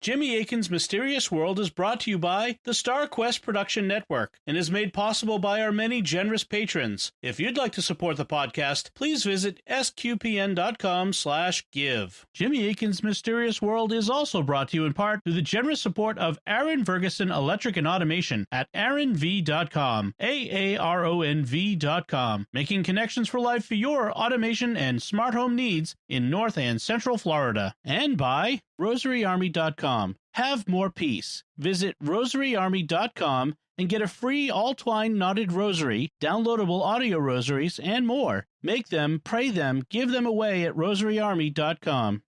Jimmy Akin's Mysterious World is brought to you by the Star Quest Production Network and is made possible by our many generous patrons. If you'd like to support the podcast, please visit sqpn.com/give. Jimmy Akin's Mysterious World is also brought to you in part through the generous support of Aaron Ferguson Electric and Automation at aaronv.com, AARONV.com, making connections for life for your automation and smart home needs in North and Central Florida. And by rosaryarmy.com. Have more peace. Visit rosaryarmy.com and get a free all-twine knotted rosary, downloadable audio rosaries, and more. Make them, pray them, give them away at rosaryarmy.com.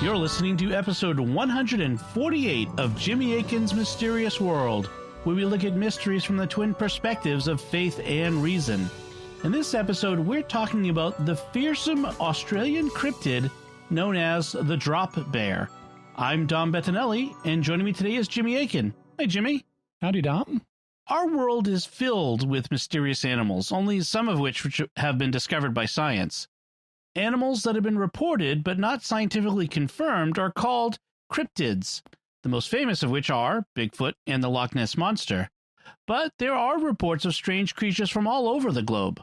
You're listening to episode 148 of Jimmy Akin's Mysterious World, where we look at mysteries from the twin perspectives of faith and reason. In this episode, we're talking about the fearsome Australian cryptid known as the drop bear. I'm Dom Bettinelli, and joining me today is Jimmy Akin. Hi, Jimmy. Howdy, Dom. Our world is filled with mysterious animals, only some of which have been discovered by science. Animals that have been reported but not scientifically confirmed are called cryptids, the most famous of which are Bigfoot and the Loch Ness Monster. But there are reports of strange creatures from all over the globe.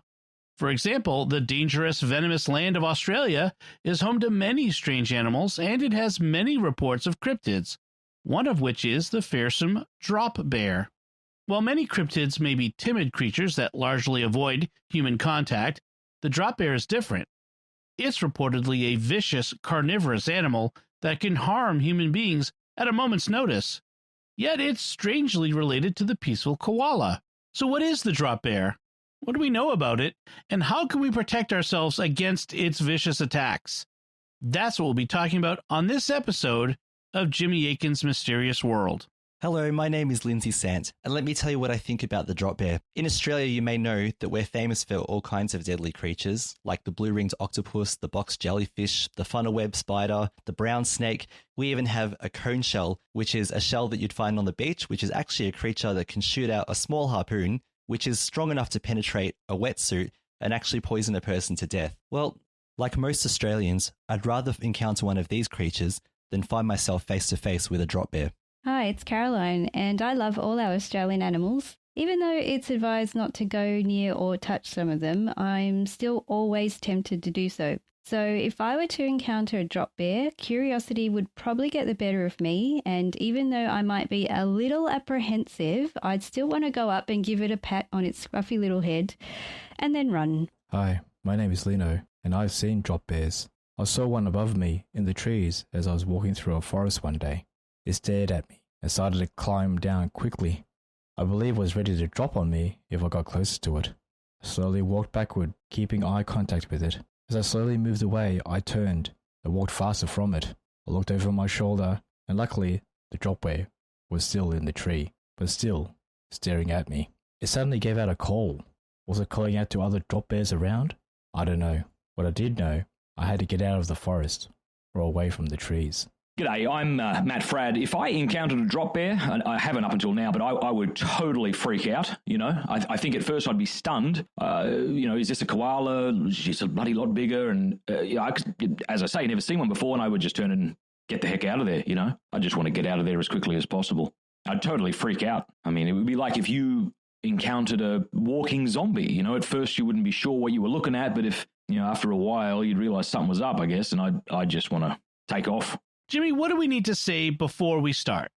For example, the dangerous, venomous land of Australia is home to many strange animals, and it has many reports of cryptids, one of which is the fearsome drop bear. While many cryptids may be timid creatures that largely avoid human contact, the drop bear is different. It's reportedly a vicious, carnivorous animal that can harm human beings at a moment's notice. Yet it's strangely related to the peaceful koala. So what is the drop bear? What do we know about it? And how can we protect ourselves against its vicious attacks? That's what we'll be talking about on this episode of Jimmy Akin's Mysterious World. Hello, my name is Lindsay, and let me tell you what I think about the drop bear. In Australia, you may know that we're famous for all kinds of deadly creatures, like the blue-ringed octopus, the box jellyfish, the funnel web spider, the brown snake. We even have a cone shell, which is a shell that you'd find on the beach, which is actually a creature that can shoot out a small harpoon, which is strong enough to penetrate a wetsuit and actually poison a person to death. Well, like most Australians, I'd rather encounter one of these creatures than find myself face-to-face with a drop bear. Hi, it's Caroline, and I love all our Australian animals. Even though it's advised not to go near or touch some of them, I'm still always tempted to do so. So if I were to encounter a drop bear, curiosity would probably get the better of me, and even though I might be a little apprehensive, I'd still want to go up and give it a pat on its scruffy little head, and then run. Hi, my name is Lino, and I've seen drop bears. I saw one above me in the trees as I was walking through a forest one day. It stared at me and started to climb down quickly. I believe it was ready to drop on me if I got closer to it. I slowly walked backward, keeping eye contact with it. As I slowly moved away, I turned and walked faster from it. I looked over my shoulder, and luckily, the drop bear was still in the tree, but still staring at me. It suddenly gave out a call. Was it calling out to other drop bears around? I don't know. What I did know, I had to get out of the forest or away from the trees. G'day, I'm Matt Fradd. If I encountered a drop bear, and I haven't up until now, but I would totally freak out, you know. I think at first I'd be stunned. Is this a koala? She's a bloody lot bigger. And, as I say, never seen one before, and I would just turn and get the heck out of there, you know. I just want to get out of there as quickly as possible. I'd totally freak out. I mean, it would be like if you encountered a walking zombie, you know. At first you wouldn't be sure what you were looking at, but if, you know, after a while you'd realize something was up, I guess, and I'd just want to take off. Jimmy, what do we need to say before we start?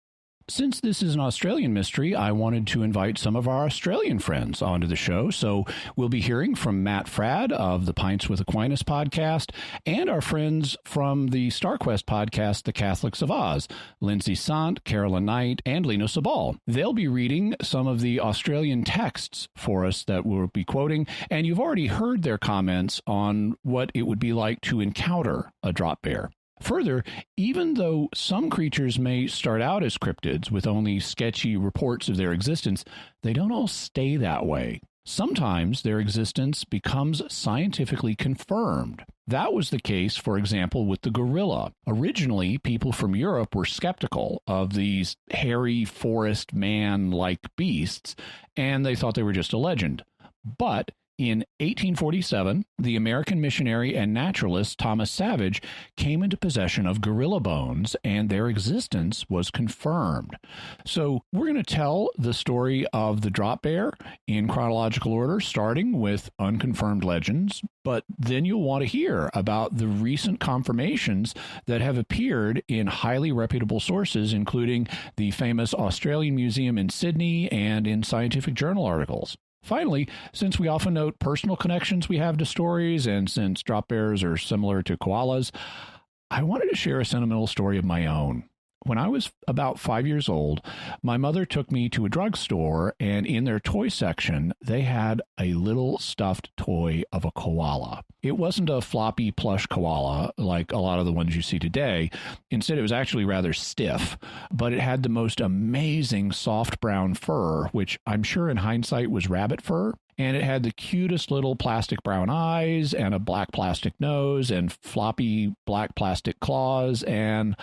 Since this is an Australian mystery, I wanted to invite some of our Australian friends onto the show. So we'll be hearing from Matt Fradd of the Pints With Aquinas podcast and our friends from the StarQuest podcast, The Catholics of Oz, Lindsay Sant, Carolyn Knight, and Lino. They'll be reading some of the Australian texts for us that we'll be quoting, and you've already heard their comments on what it would be like to encounter a drop bear. Further, even though some creatures may start out as cryptids with only sketchy reports of their existence, they don't all stay that way. Sometimes their existence becomes scientifically confirmed. That was the case, for example, with the gorilla. Originally, people from Europe were skeptical of these hairy forest man-like beasts, and they thought they were just a legend. But in 1847, the American missionary and naturalist Thomas Savage came into possession of gorilla bones, and their existence was confirmed. So we're going to tell the story of the drop bear in chronological order, starting with unconfirmed legends, but then you'll want to hear about the recent confirmations that have appeared in highly reputable sources, including the famous Australian Museum in Sydney and in scientific journal articles. Finally, since we often note personal connections we have to stories, and since drop bears are similar to koalas, I wanted to share a sentimental story of my own. When I was about 5 years old, my mother took me to a drugstore, and in their toy section, they had a little stuffed toy of a koala. It wasn't a floppy plush koala like a lot of the ones you see today. Instead, it was actually rather stiff, but it had the most amazing soft brown fur, which I'm sure in hindsight was rabbit fur. And it had the cutest little plastic brown eyes and a black plastic nose and floppy black plastic claws, and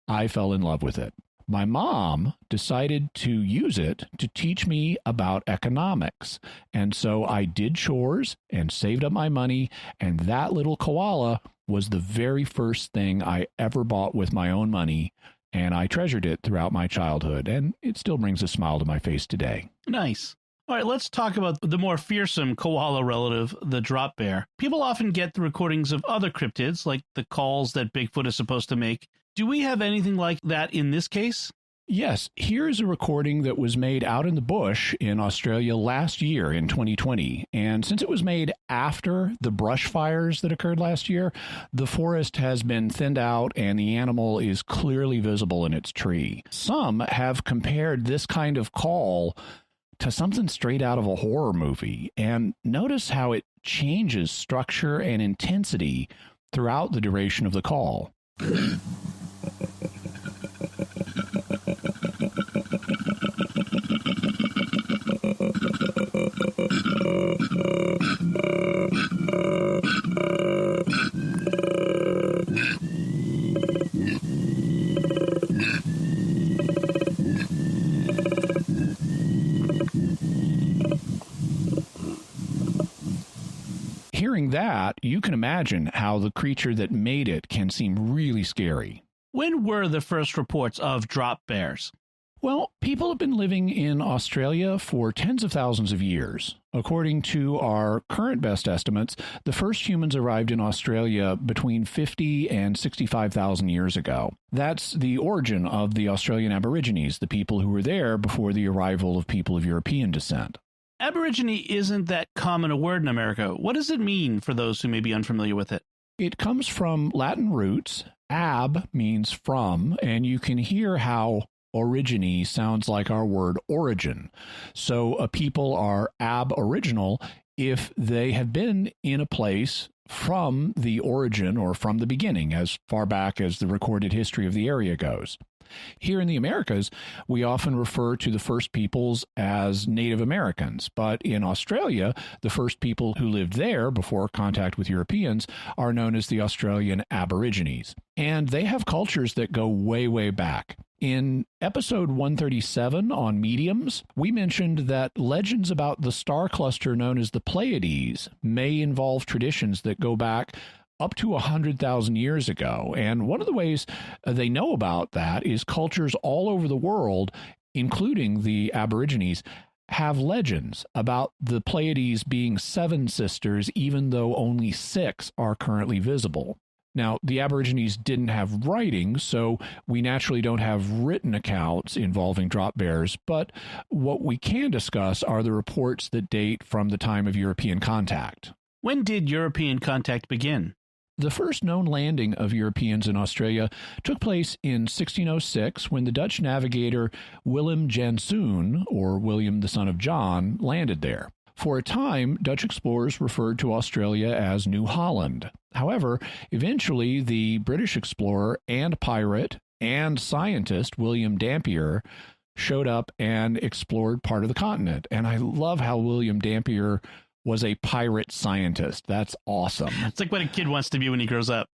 I fell in love with it. My mom decided to use it to teach me about economics. And so I did chores and saved up my money, and that little koala was the very first thing I ever bought with my own money, and I treasured it throughout my childhood, and it still brings a smile to my face today. Nice. All right, let's talk about the more fearsome koala relative, the drop bear. People often get the recordings of other cryptids, like the calls that Bigfoot is supposed to make. Do we have anything like that in this case? Yes, here's a recording that was made out in the bush in Australia last year in 2020. And since it was made after the brush fires that occurred last year, the forest has been thinned out and the animal is clearly visible in its tree. Some have compared this kind of call to something straight out of a horror movie. And notice how it changes structure and intensity throughout the duration of the call. Hearing that, you can imagine how the creature that made it can seem really scary. When were the first reports of drop bears? Well, people have been living in Australia for tens of thousands of years. According to our current best estimates, the first humans arrived in Australia between 50 and 65,000 years ago. That's the origin of the Australian Aborigines, the people who were there before the arrival of people of European descent. Aborigine isn't that common a word in America. What does it mean for those who may be unfamiliar with it? It comes from Latin roots. Ab means from, and you can hear how origine sounds like our word origin. So a people are aboriginal if they have been in a place from the origin or from the beginning, as far back as the recorded history of the area goes. Here in the Americas, we often refer to the first peoples as Native Americans, but in Australia, the first people who lived there before contact with Europeans are known as the Australian Aborigines. And they have cultures that go way, way back. In episode 137 on mediums, we mentioned that legends about the star cluster known as the Pleiades may involve traditions that go back up to 100,000 years ago. And one of the ways they know about that is cultures all over the world, including the Aborigines, have legends about the Pleiades being 7 sisters, even though only 6 are currently visible. Now, the Aborigines didn't have writing, so we naturally don't have written accounts involving drop bears, but what we can discuss are the reports that date from the time of European contact. When did European contact begin? The first known landing of Europeans in Australia took place in 1606 when the Dutch navigator Willem Janszoon, or William the son of John, landed there. For a time, Dutch explorers referred to Australia as New Holland. However, eventually the British explorer and pirate and scientist William Dampier showed up and explored part of the continent. And I love how William Dampier was a pirate scientist. That's awesome. It's like what a kid wants to be when he grows up.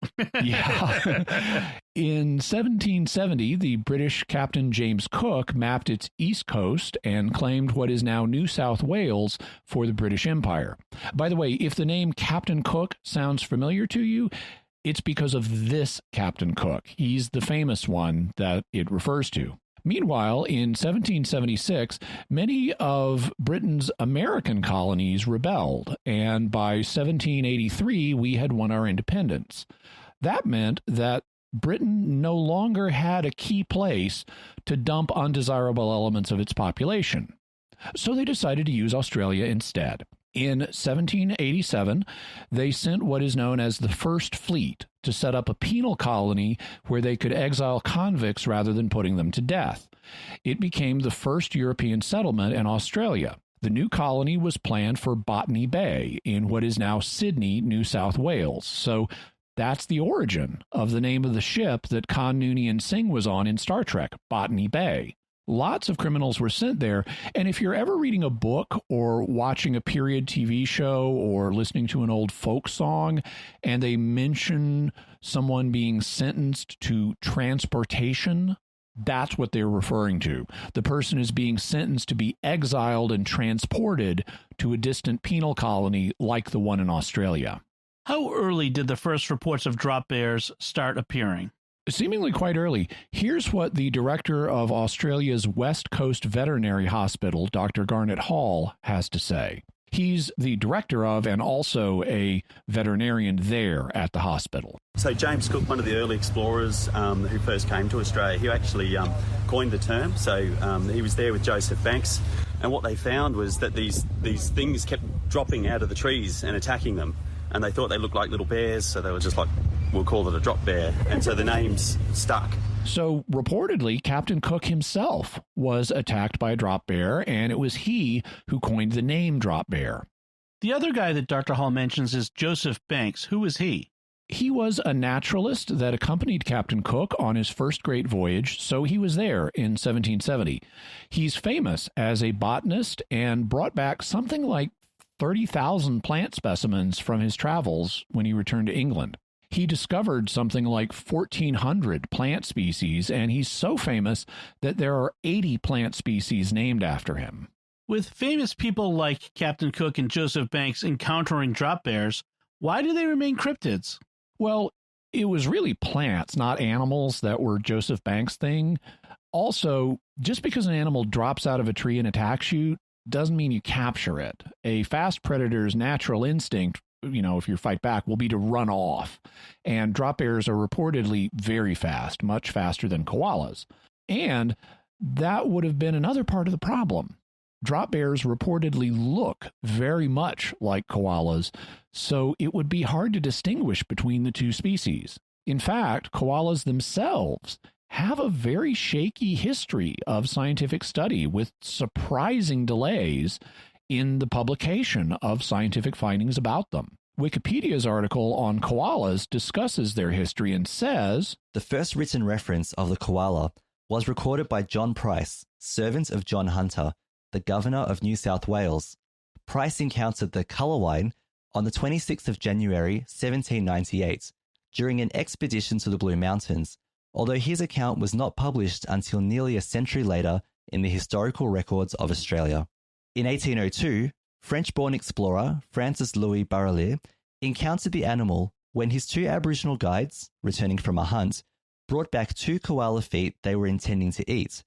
Yeah. In 1770, the British Captain James Cook mapped its east coast and claimed what is now New South Wales for the British Empire. By the way, if the name Captain Cook sounds familiar to you, it's because of this Captain Cook. He's the famous one that it refers to. Meanwhile, in 1776, many of Britain's American colonies rebelled, and by 1783, we had won our independence. That meant that Britain no longer had a key place to dump undesirable elements of its population. So they decided to use Australia instead. In 1787, they sent what is known as the First Fleet to set up a penal colony where they could exile convicts rather than putting them to death. It became the first European settlement in Australia. The new colony was planned for Botany Bay in what is now Sydney, New South Wales. So that's the origin of the name of the ship that Khan Noonien Singh was on in Star Trek, Botany Bay. Lots of criminals were sent there, and if you're ever reading a book or watching a period TV show or listening to an old folk song, and they mention someone being sentenced to transportation, that's what they're referring to. The person is being sentenced to be exiled and transported to a distant penal colony like the one in Australia. How early did the first reports of drop bears start appearing? Seemingly quite early. Here's what the director of Australia's West Coast Veterinary Hospital, Dr. Garnet Hall, has to say. He's the director of and also a veterinarian there at the hospital. So James Cook, one of the early explorers who first came to Australia, he actually coined the term. So he was there with Joseph Banks, and what they found was that these things kept dropping out of the trees and attacking them. And they thought they looked like little bears, so they were just like, we'll call it a drop bear. And so the name's stuck. So reportedly, Captain Cook himself was attacked by a drop bear, and it was he who coined the name drop bear. The other guy that Dr. Hall mentions is Joseph Banks. Who is he? He was a naturalist that accompanied Captain Cook on his first great voyage, so he was there in 1770. He's famous as a botanist and brought back something like 30,000 plant specimens from his travels when he returned to England. He discovered something like 1,400 plant species, and he's so famous that there are 80 plant species named after him. With famous people like Captain Cook and Joseph Banks encountering drop bears, why do they remain cryptids? Well, it was really plants, not animals, that were Joseph Banks' thing. Also, just because an animal drops out of a tree and attacks you doesn't mean you capture it. A fast predator's natural instinct, if you fight back, will be to run off. And drop bears are reportedly very fast, much faster than koalas. And that would have been another part of the problem. Drop bears reportedly look very much like koalas, so it would be hard to distinguish between the two species. In fact, koalas themselves have a very shaky history of scientific study with surprising delays in the publication of scientific findings about them. Wikipedia's article on koalas discusses their history and says, the first written reference of the koala was recorded by John Price, servant of John Hunter, the governor of New South Wales. Price encountered the colourwine on the 26th of January 1798 during an expedition to the Blue Mountains, although his account was not published until nearly a century later in the historical records of Australia. In 1802, French-born explorer Francis Louis Barrelier encountered the animal when his two Aboriginal guides, returning from a hunt, brought back 2 koala feet they were intending to eat.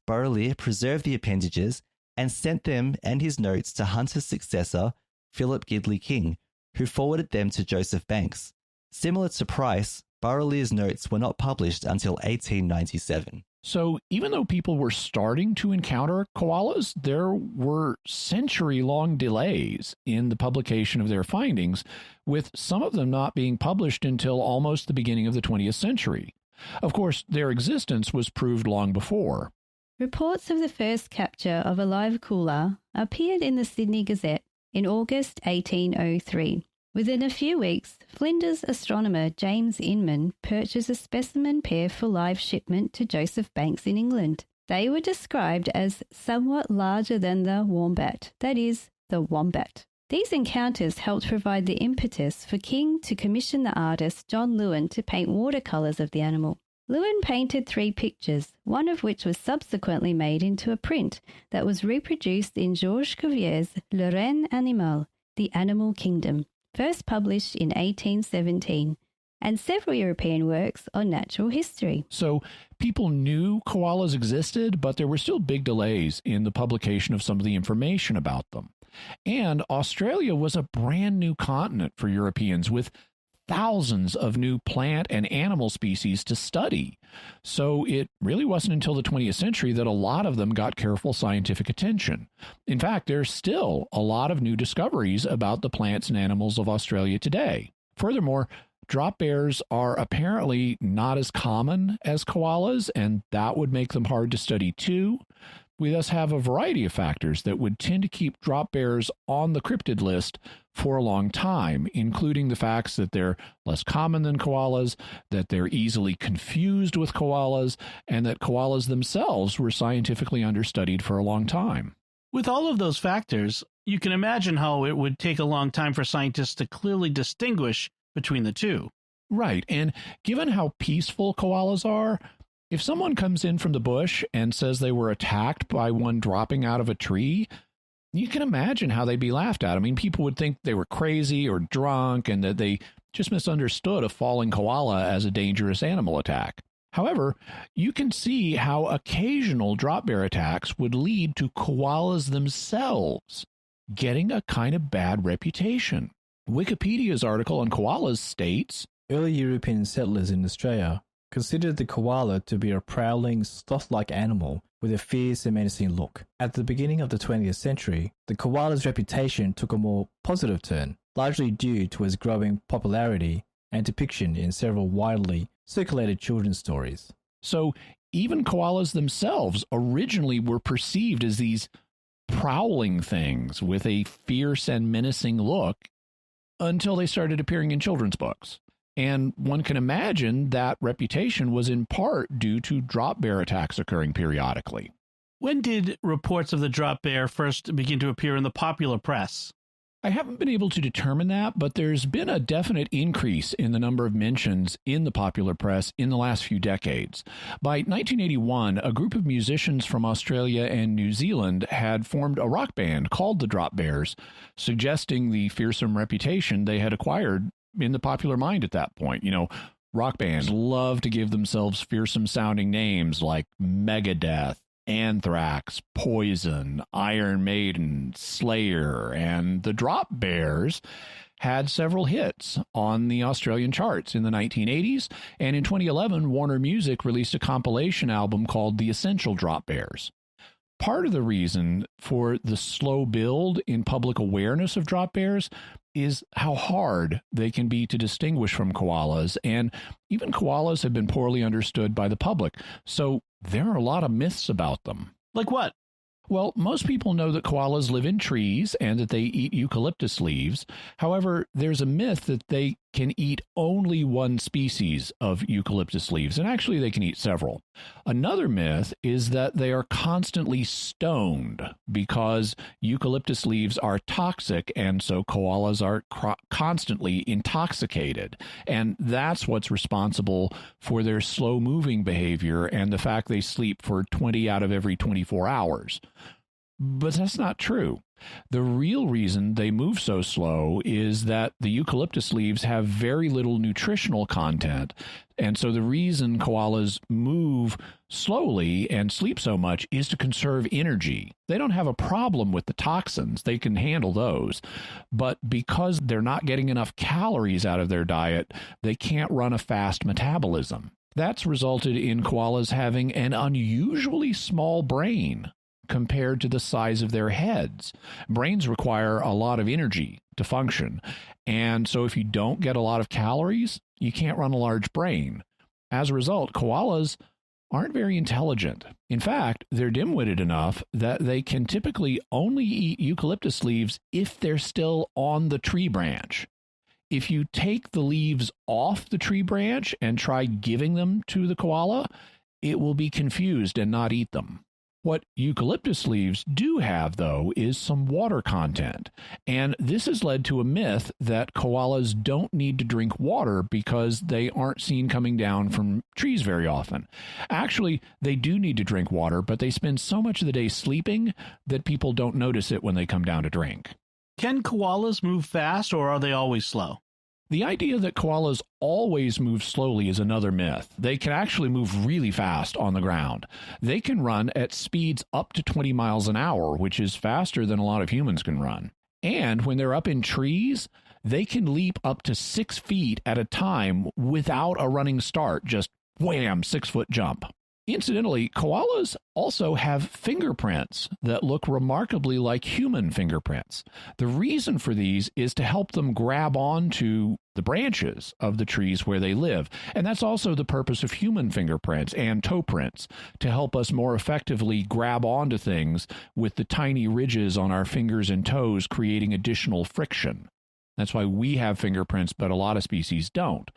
Barrelier preserved the appendages and sent them and his notes to Hunter's successor, Philip Gidley King, who forwarded them to Joseph Banks. Similar to Price, Barrelier's notes were not published until 1897. So even though people were starting to encounter koalas, there were century-long delays in the publication of their findings, with some of them not being published until almost the beginning of the 20th century. Of course, their existence was proved long before. Reports of the first capture of a live koala appeared in the Sydney Gazette in August 1803. Within a few weeks, Flinders astronomer James Inman purchased a specimen pair for live shipment to Joseph Banks in England. They were described as somewhat larger than the wombat, that is, the wombat. These encounters helped provide the impetus for King to commission the artist John Lewin to paint watercolours of the animal. Lewin painted 3 pictures, one of which was subsequently made into a print that was reproduced in Georges Cuvier's Le Règne Animal, The Animal Kingdom, first published in 1817, and several European works on natural history. So people knew koalas existed, but there were still big delays in the publication of some of the information about them. And Australia was a brand new continent for Europeans with thousands of new plant and animal species to study. So it really wasn't until the 20th century that a lot of them got careful scientific attention. In fact, there's still a lot of new discoveries about the plants and animals of Australia today. Furthermore, drop bears are apparently not as common as koalas, and that would make them hard to study too. We thus have a variety of factors that would tend to keep drop bears on the cryptid list for a long time, including the facts that they're less common than koalas, that they're easily confused with koalas, and that koalas themselves were scientifically understudied for a long time. With all of those factors, you can imagine how it would take a long time for scientists to clearly distinguish between the two. Right, and given how peaceful koalas are, if someone comes in from the bush and says they were attacked by one dropping out of a tree, you can imagine how they'd be laughed at. I mean, people would think they were crazy or drunk and that they just misunderstood a falling koala as a dangerous animal attack. However, you can see how occasional drop bear attacks would lead to koalas themselves getting a kind of bad reputation. Wikipedia's article on koalas states, early European settlers in Australia considered the koala to be a prowling, sloth-like animal with a fierce and menacing look. At the beginning of the 20th century, the koala's reputation took a more positive turn, largely due to its growing popularity and depiction in several widely circulated children's stories. So even koalas themselves originally were perceived as these prowling things with a fierce and menacing look until they started appearing in children's books. And one can imagine that reputation was in part due to drop bear attacks occurring periodically. When did reports of the drop bear first begin to appear in the popular press? I haven't been able to determine that, but there's been a definite increase in the number of mentions in the popular press in the last few decades. By 1981, a group of musicians from Australia and New Zealand had formed a rock band called the Drop Bears, suggesting the fearsome reputation they had acquired in the popular mind at that point. You know, rock bands love to give themselves fearsome sounding names like Megadeth, Anthrax, Poison, Iron Maiden, Slayer, and the Drop Bears had several hits on the Australian charts in the 1980s, and in 2011, Warner Music released a compilation album called The Essential Drop Bears. Part of the reason for the slow build in public awareness of drop bears is how hard they can be to distinguish from koalas, and even koalas have been poorly understood by the public, so there are a lot of myths about them. Like what? Well, most people know that koalas live in trees and that they eat eucalyptus leaves. However, there's a myth that they can eat only one species of eucalyptus leaves, and actually they can eat several. Another myth is that they are constantly stoned because eucalyptus leaves are toxic, and so koalas are constantly intoxicated. And that's what's responsible for their slow-moving behavior and the fact they sleep for 20 out of every 24 hours. But that's not true. The real reason they move so slow is that the eucalyptus leaves have very little nutritional content. And so the reason koalas move slowly and sleep so much is to conserve energy. They don't have a problem with the toxins. They can handle those. But because they're not getting enough calories out of their diet, they can't run a fast metabolism. That's resulted in koalas having an unusually small brain compared to the size of their heads. Brains require a lot of energy to function. And so if you don't get a lot of calories, you can't run a large brain. As a result, koalas aren't very intelligent. In fact, they're dim-witted enough that they can typically only eat eucalyptus leaves if they're still on the tree branch. If you take the leaves off the tree branch and try giving them to the koala, it will be confused and not eat them. What eucalyptus leaves do have, though, is some water content, and this has led to a myth that koalas don't need to drink water because they aren't seen coming down from trees very often. Actually, they do need to drink water, but they spend so much of the day sleeping that people don't notice it when they come down to drink. Can koalas move fast, or are they always slow? The idea that koalas always move slowly is another myth. They can actually move really fast on the ground. They can run at speeds up to 20 miles an hour, which is faster than a lot of humans can run. And when they're up in trees, they can leap up to 6 feet at a time without a running start, just wham, 6-foot jump. Incidentally, koalas also have fingerprints that look remarkably like human fingerprints. The reason for these is to help them grab onto the branches of the trees where they live. And that's also the purpose of human fingerprints and toe prints, to help us more effectively grab onto things with the tiny ridges on our fingers and toes, creating additional friction. That's why we have fingerprints, but a lot of species don't.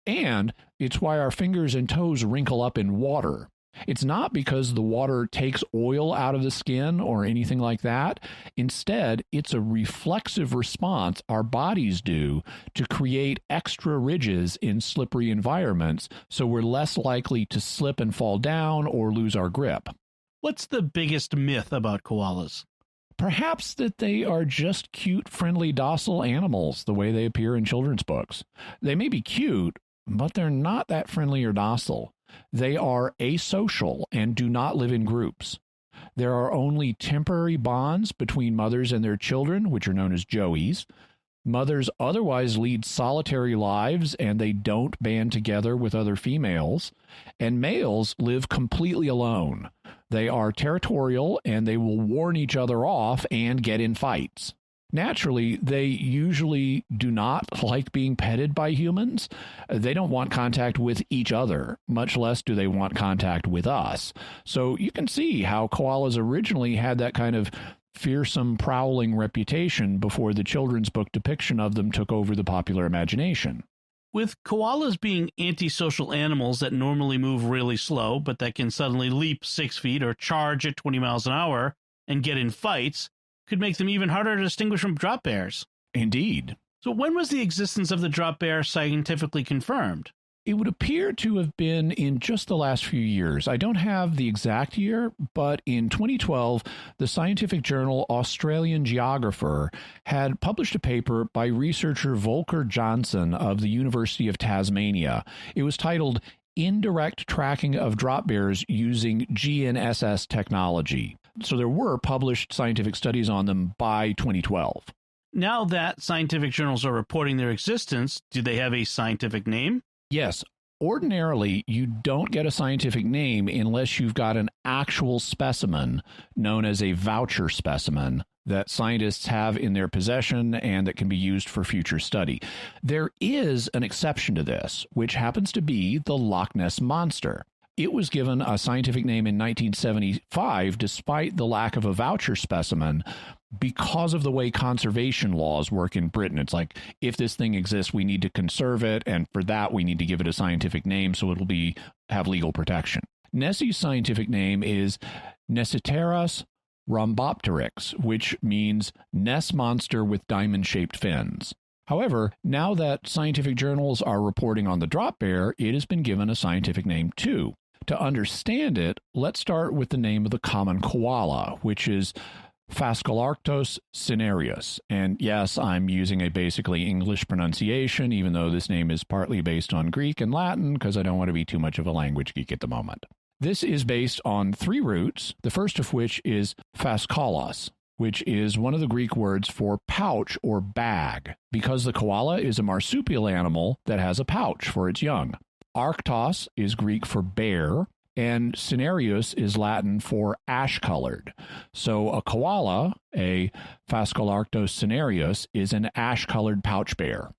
And it's why our fingers and toes wrinkle up in water. It's not because the water takes oil out of the skin or anything like that. Instead, it's a reflexive response our bodies do to create extra ridges in slippery environments, so we're less likely to slip and fall down or lose our grip. What's the biggest myth about koalas? Perhaps that they are just cute, friendly, docile animals, the way they appear in children's books. They may be cute, but they're not that friendly or docile. They are asocial and do not live in groups. There are only temporary bonds between mothers and their children, which are known as joeys. Mothers otherwise lead solitary lives, and they don't band together with other females. And males live completely alone. They are territorial, and they will warn each other off and get in fights. Naturally, they usually do not like being petted by humans. They don't want contact with each other, much less do they want contact with us. So you can see how koalas originally had that kind of fearsome, prowling reputation before the children's book depiction of them took over the popular imagination. With koalas being antisocial animals that normally move really slow, but that can suddenly leap 6 feet or charge at 20 miles an hour and get in fights, could make them even harder to distinguish from drop bears. Indeed. So when was the existence of the drop bear scientifically confirmed? It would appear to have been in just the last few years. I don't have the exact year, but in 2012, the scientific journal Australian Geographer had published a paper by researcher Volker Johnson of the University of Tasmania. It was titled Indirect Tracking of Drop Bears Using GNSS Technology. So there were published scientific studies on them by 2012. Now that scientific journals are reporting their existence, do they have a scientific name? Yes. Ordinarily, you don't get a scientific name unless you've got an actual specimen known as a voucher specimen that scientists have in their possession and that can be used for future study. There is an exception to this, which happens to be the Loch Ness Monster. It was given a scientific name in 1975 despite the lack of a voucher specimen because of the way conservation laws work in Britain. It's like, if this thing exists, we need to conserve it, and for that we need to give it a scientific name so it'll have legal protection. Nessie's scientific name is Nessiteras rhombopteryx, which means Ness monster with diamond-shaped fins. However, now that scientific journals are reporting on the drop bear, it has been given a scientific name too. To understand it, let's start with the name of the common koala, which is Phascolarctos cinereus. And yes, I'm using a basically English pronunciation, even though this name is partly based on Greek and Latin, because I don't want to be too much of a language geek at the moment. This is based on 3 roots, the first of which is phascolos, which is one of the Greek words for pouch or bag, because the koala is a marsupial animal that has a pouch for its young. Arctos is Greek for bear, and cinereus is Latin for ash-colored. So a koala, a Phascolarctos cinereus, is an ash-colored pouch bear.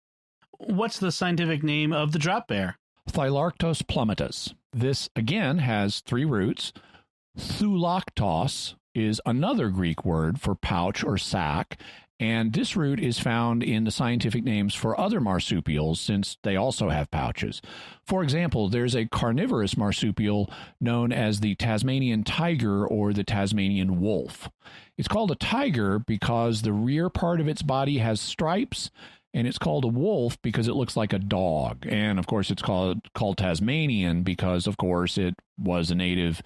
What's the scientific name of the drop bear? Thylarctos plumatus. This, again, has 3 roots. Thulactos is another Greek word for pouch or sack, And this root is found in the scientific names for other marsupials since they also have pouches. For example, there's a carnivorous marsupial known as the Tasmanian Tiger or the Tasmanian Wolf. It's called a tiger because the rear part of its body has stripes, and it's called a wolf because it looks like a dog. And, of course, it's called Tasmanian because, of course, it was a native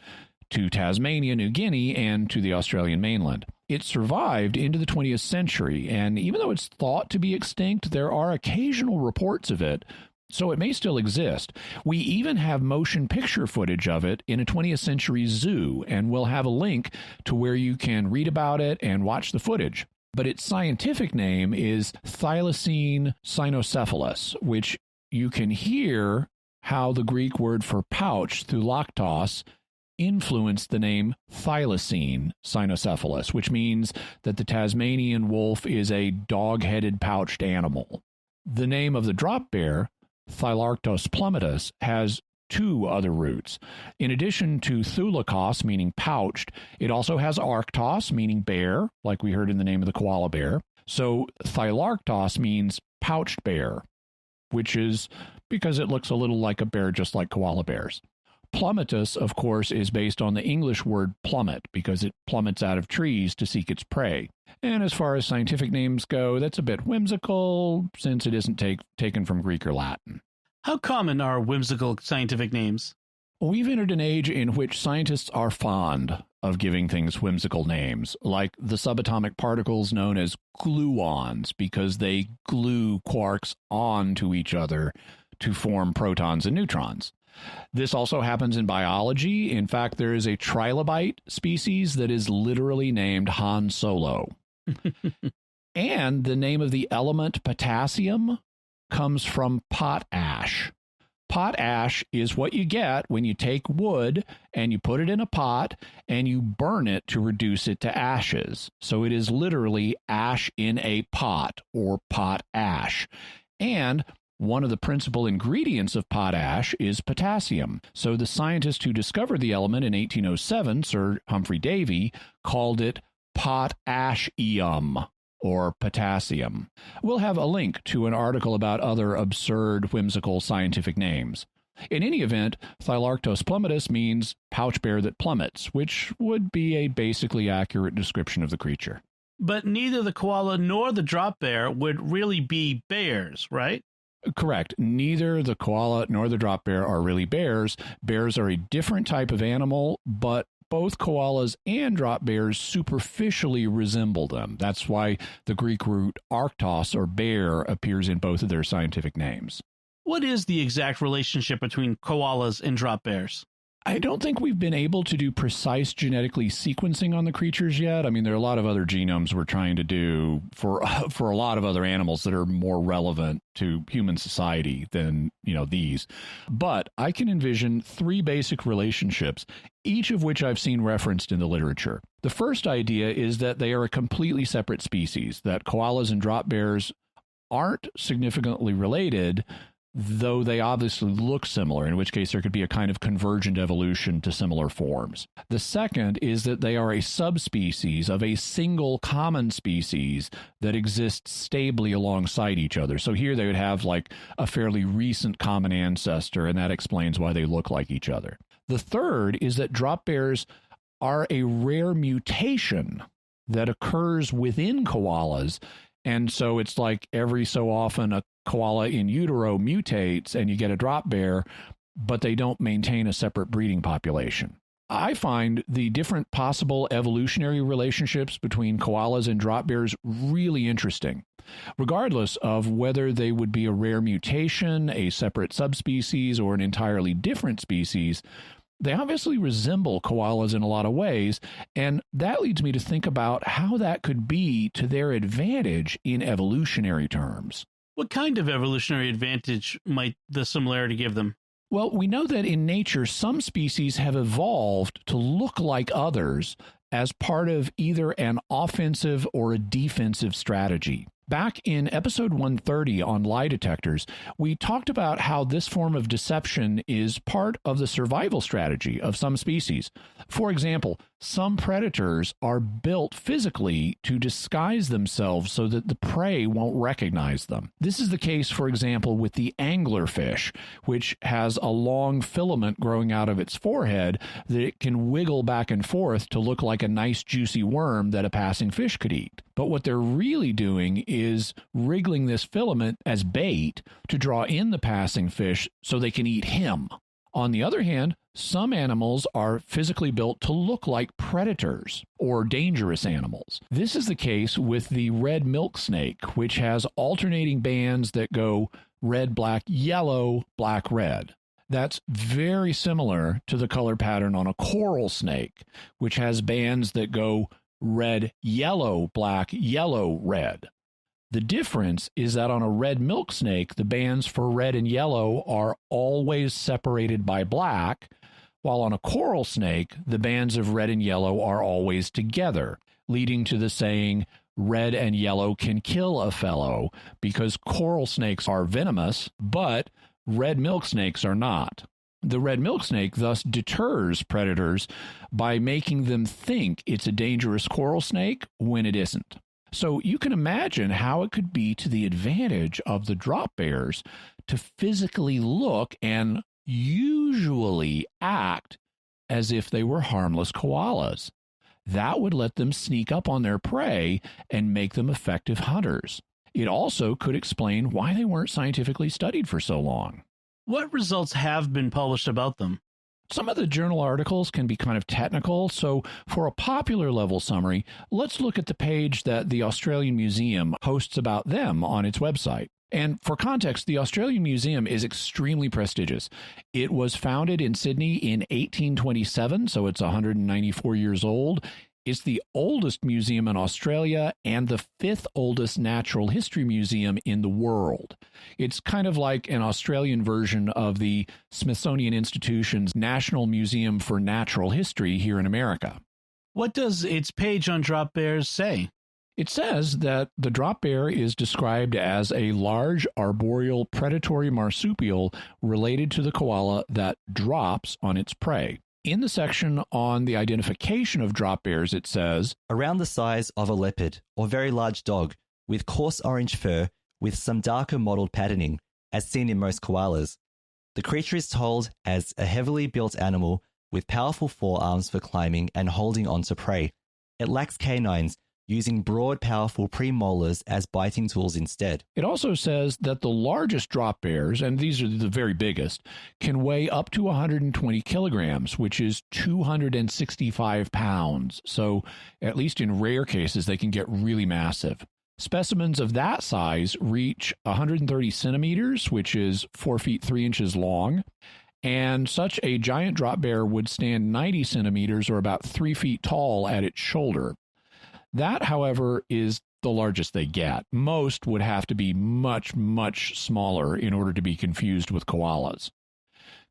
to Tasmania, New Guinea, and to the Australian mainland. It survived into the 20th century, and even though it's thought to be extinct, there are occasional reports of it, so it may still exist. We even have motion picture footage of it in a 20th century zoo, and we'll have a link to where you can read about it and watch the footage. But its scientific name is Thylacine cynocephalus, which you can hear how the Greek word for pouch, thulaktos, influenced the name Thylacine cynocephalus, which means that the Tasmanian wolf is a dog-headed pouched animal. The name of the drop bear, Thylarctos plummetus, has two other roots. In addition to thulakos, meaning pouched, it also has arctos, meaning bear, like we heard in the name of the koala bear. So Thylarctos means pouched bear, which is because it looks a little like a bear, just like koala bears. Plummetus, of course, is based on the English word plummet because it plummets out of trees to seek its prey. And as far as scientific names go, that's a bit whimsical since it isn't taken from Greek or Latin. How common are whimsical scientific names? We've entered an age in which scientists are fond of giving things whimsical names, like the subatomic particles known as gluons because they glue quarks onto each other to form protons and neutrons. This also happens in biology. In fact, there is a trilobite species that is literally named Han Solo. And the name of the element potassium comes from potash. Potash is what you get when you take wood and you put it in a pot and you burn it to reduce it to ashes. So it is literally ash in a pot or potash. And one of the principal ingredients of potash is potassium. So the scientist who discovered the element in 1807, Sir Humphrey Davy, called it potassium or potassium. We'll have a link to an article about other absurd, whimsical scientific names. In any event, Thylarctos plummetus means pouch bear that plummets, which would be a basically accurate description of the creature. But neither the koala nor the drop bear would really be bears, right? Correct. Neither the koala nor the drop bear are really bears. Bears are a different type of animal, but both koalas and drop bears superficially resemble them. That's why the Greek root arctos, or bear, appears in both of their scientific names. What is the exact relationship between koalas and drop bears? I don't think we've been able to do precise genetically sequencing on the creatures yet. I mean, there are a lot of other genomes we're trying to do for a lot of other animals that are more relevant to human society than, these. But I can envision three basic relationships, each of which I've seen referenced in the literature. The first idea is that they are a completely separate species, that koalas and drop bears aren't significantly related, though they obviously look similar, in which case there could be a kind of convergent evolution to similar forms. The second is that they are a subspecies of a single common species that exists stably alongside each other. So here they would have like a fairly recent common ancestor, and that explains why they look like each other. The third is that drop bears are a rare mutation that occurs within koalas. And so it's like every so often a koala in utero mutates and you get a drop bear, but they don't maintain a separate breeding population. I find the different possible evolutionary relationships between koalas and drop bears really interesting, regardless of whether they would be a rare mutation, a separate subspecies, or an entirely different species. They obviously resemble koalas in a lot of ways, and that leads me to think about how that could be to their advantage in evolutionary terms. What kind of evolutionary advantage might the similarity give them? Well, we know that in nature, some species have evolved to look like others as part of either an offensive or a defensive strategy. Back in episode 130 on lie detectors, we talked about how this form of deception is part of the survival strategy of some species. For example, some predators are built physically to disguise themselves so that the prey won't recognize them. This is the case, for example, with the anglerfish, which has a long filament growing out of its forehead that it can wiggle back and forth to look like a nice juicy worm that a passing fish could eat. But what they're really doing is wriggling this filament as bait to draw in the passing fish so they can eat him. On the other hand, some animals are physically built to look like predators or dangerous animals. This is the case with the red milk snake, which has alternating bands that go red, black, yellow, black, red. That's very similar to the color pattern on a coral snake, which has bands that go red, yellow, black, yellow, red. The difference is that on a red milk snake, the bands for red and yellow are always separated by black, while on a coral snake, the bands of red and yellow are always together, leading to the saying, red and yellow can kill a fellow, because coral snakes are venomous, but red milk snakes are not. The red milk snake thus deters predators by making them think it's a dangerous coral snake when it isn't. So you can imagine how it could be to the advantage of the drop bears to physically look and usually act as if they were harmless koalas. That would let them sneak up on their prey and make them effective hunters. It also could explain why they weren't scientifically studied for so long. What results have been published about them? Some of the journal articles can be kind of technical, so for a popular level summary, let's look at the page that the Australian Museum hosts about them on its website. And for context, the Australian Museum is extremely prestigious. It was founded in Sydney in 1827, so it's 194 years old. It's the oldest museum in Australia and the fifth oldest natural history museum in the world. It's kind of like an Australian version of the Smithsonian Institution's National Museum for Natural History here in America. What does its page on drop bears say? It says that the drop bear is described as a large arboreal predatory marsupial related to the koala that drops on its prey. In the section on the identification of drop bears, it says, around the size of a leopard or very large dog, with coarse orange fur with some darker mottled patterning, as seen in most koalas. The creature is told as a heavily built animal with powerful forearms for climbing and holding onto prey. It lacks canines, using broad, powerful premolars as biting tools instead. It also says that the largest drop bears, and these are the very biggest, can weigh up to 120 kilograms, which is 265 pounds. So, at least in rare cases, they can get really massive. Specimens of that size reach 130 centimeters, which is 4 feet 3 inches long. And such a giant drop bear would stand 90 centimeters, or about 3 feet tall at its shoulder. That, however, is the largest they get. Most would have to be much, much smaller in order to be confused with koalas.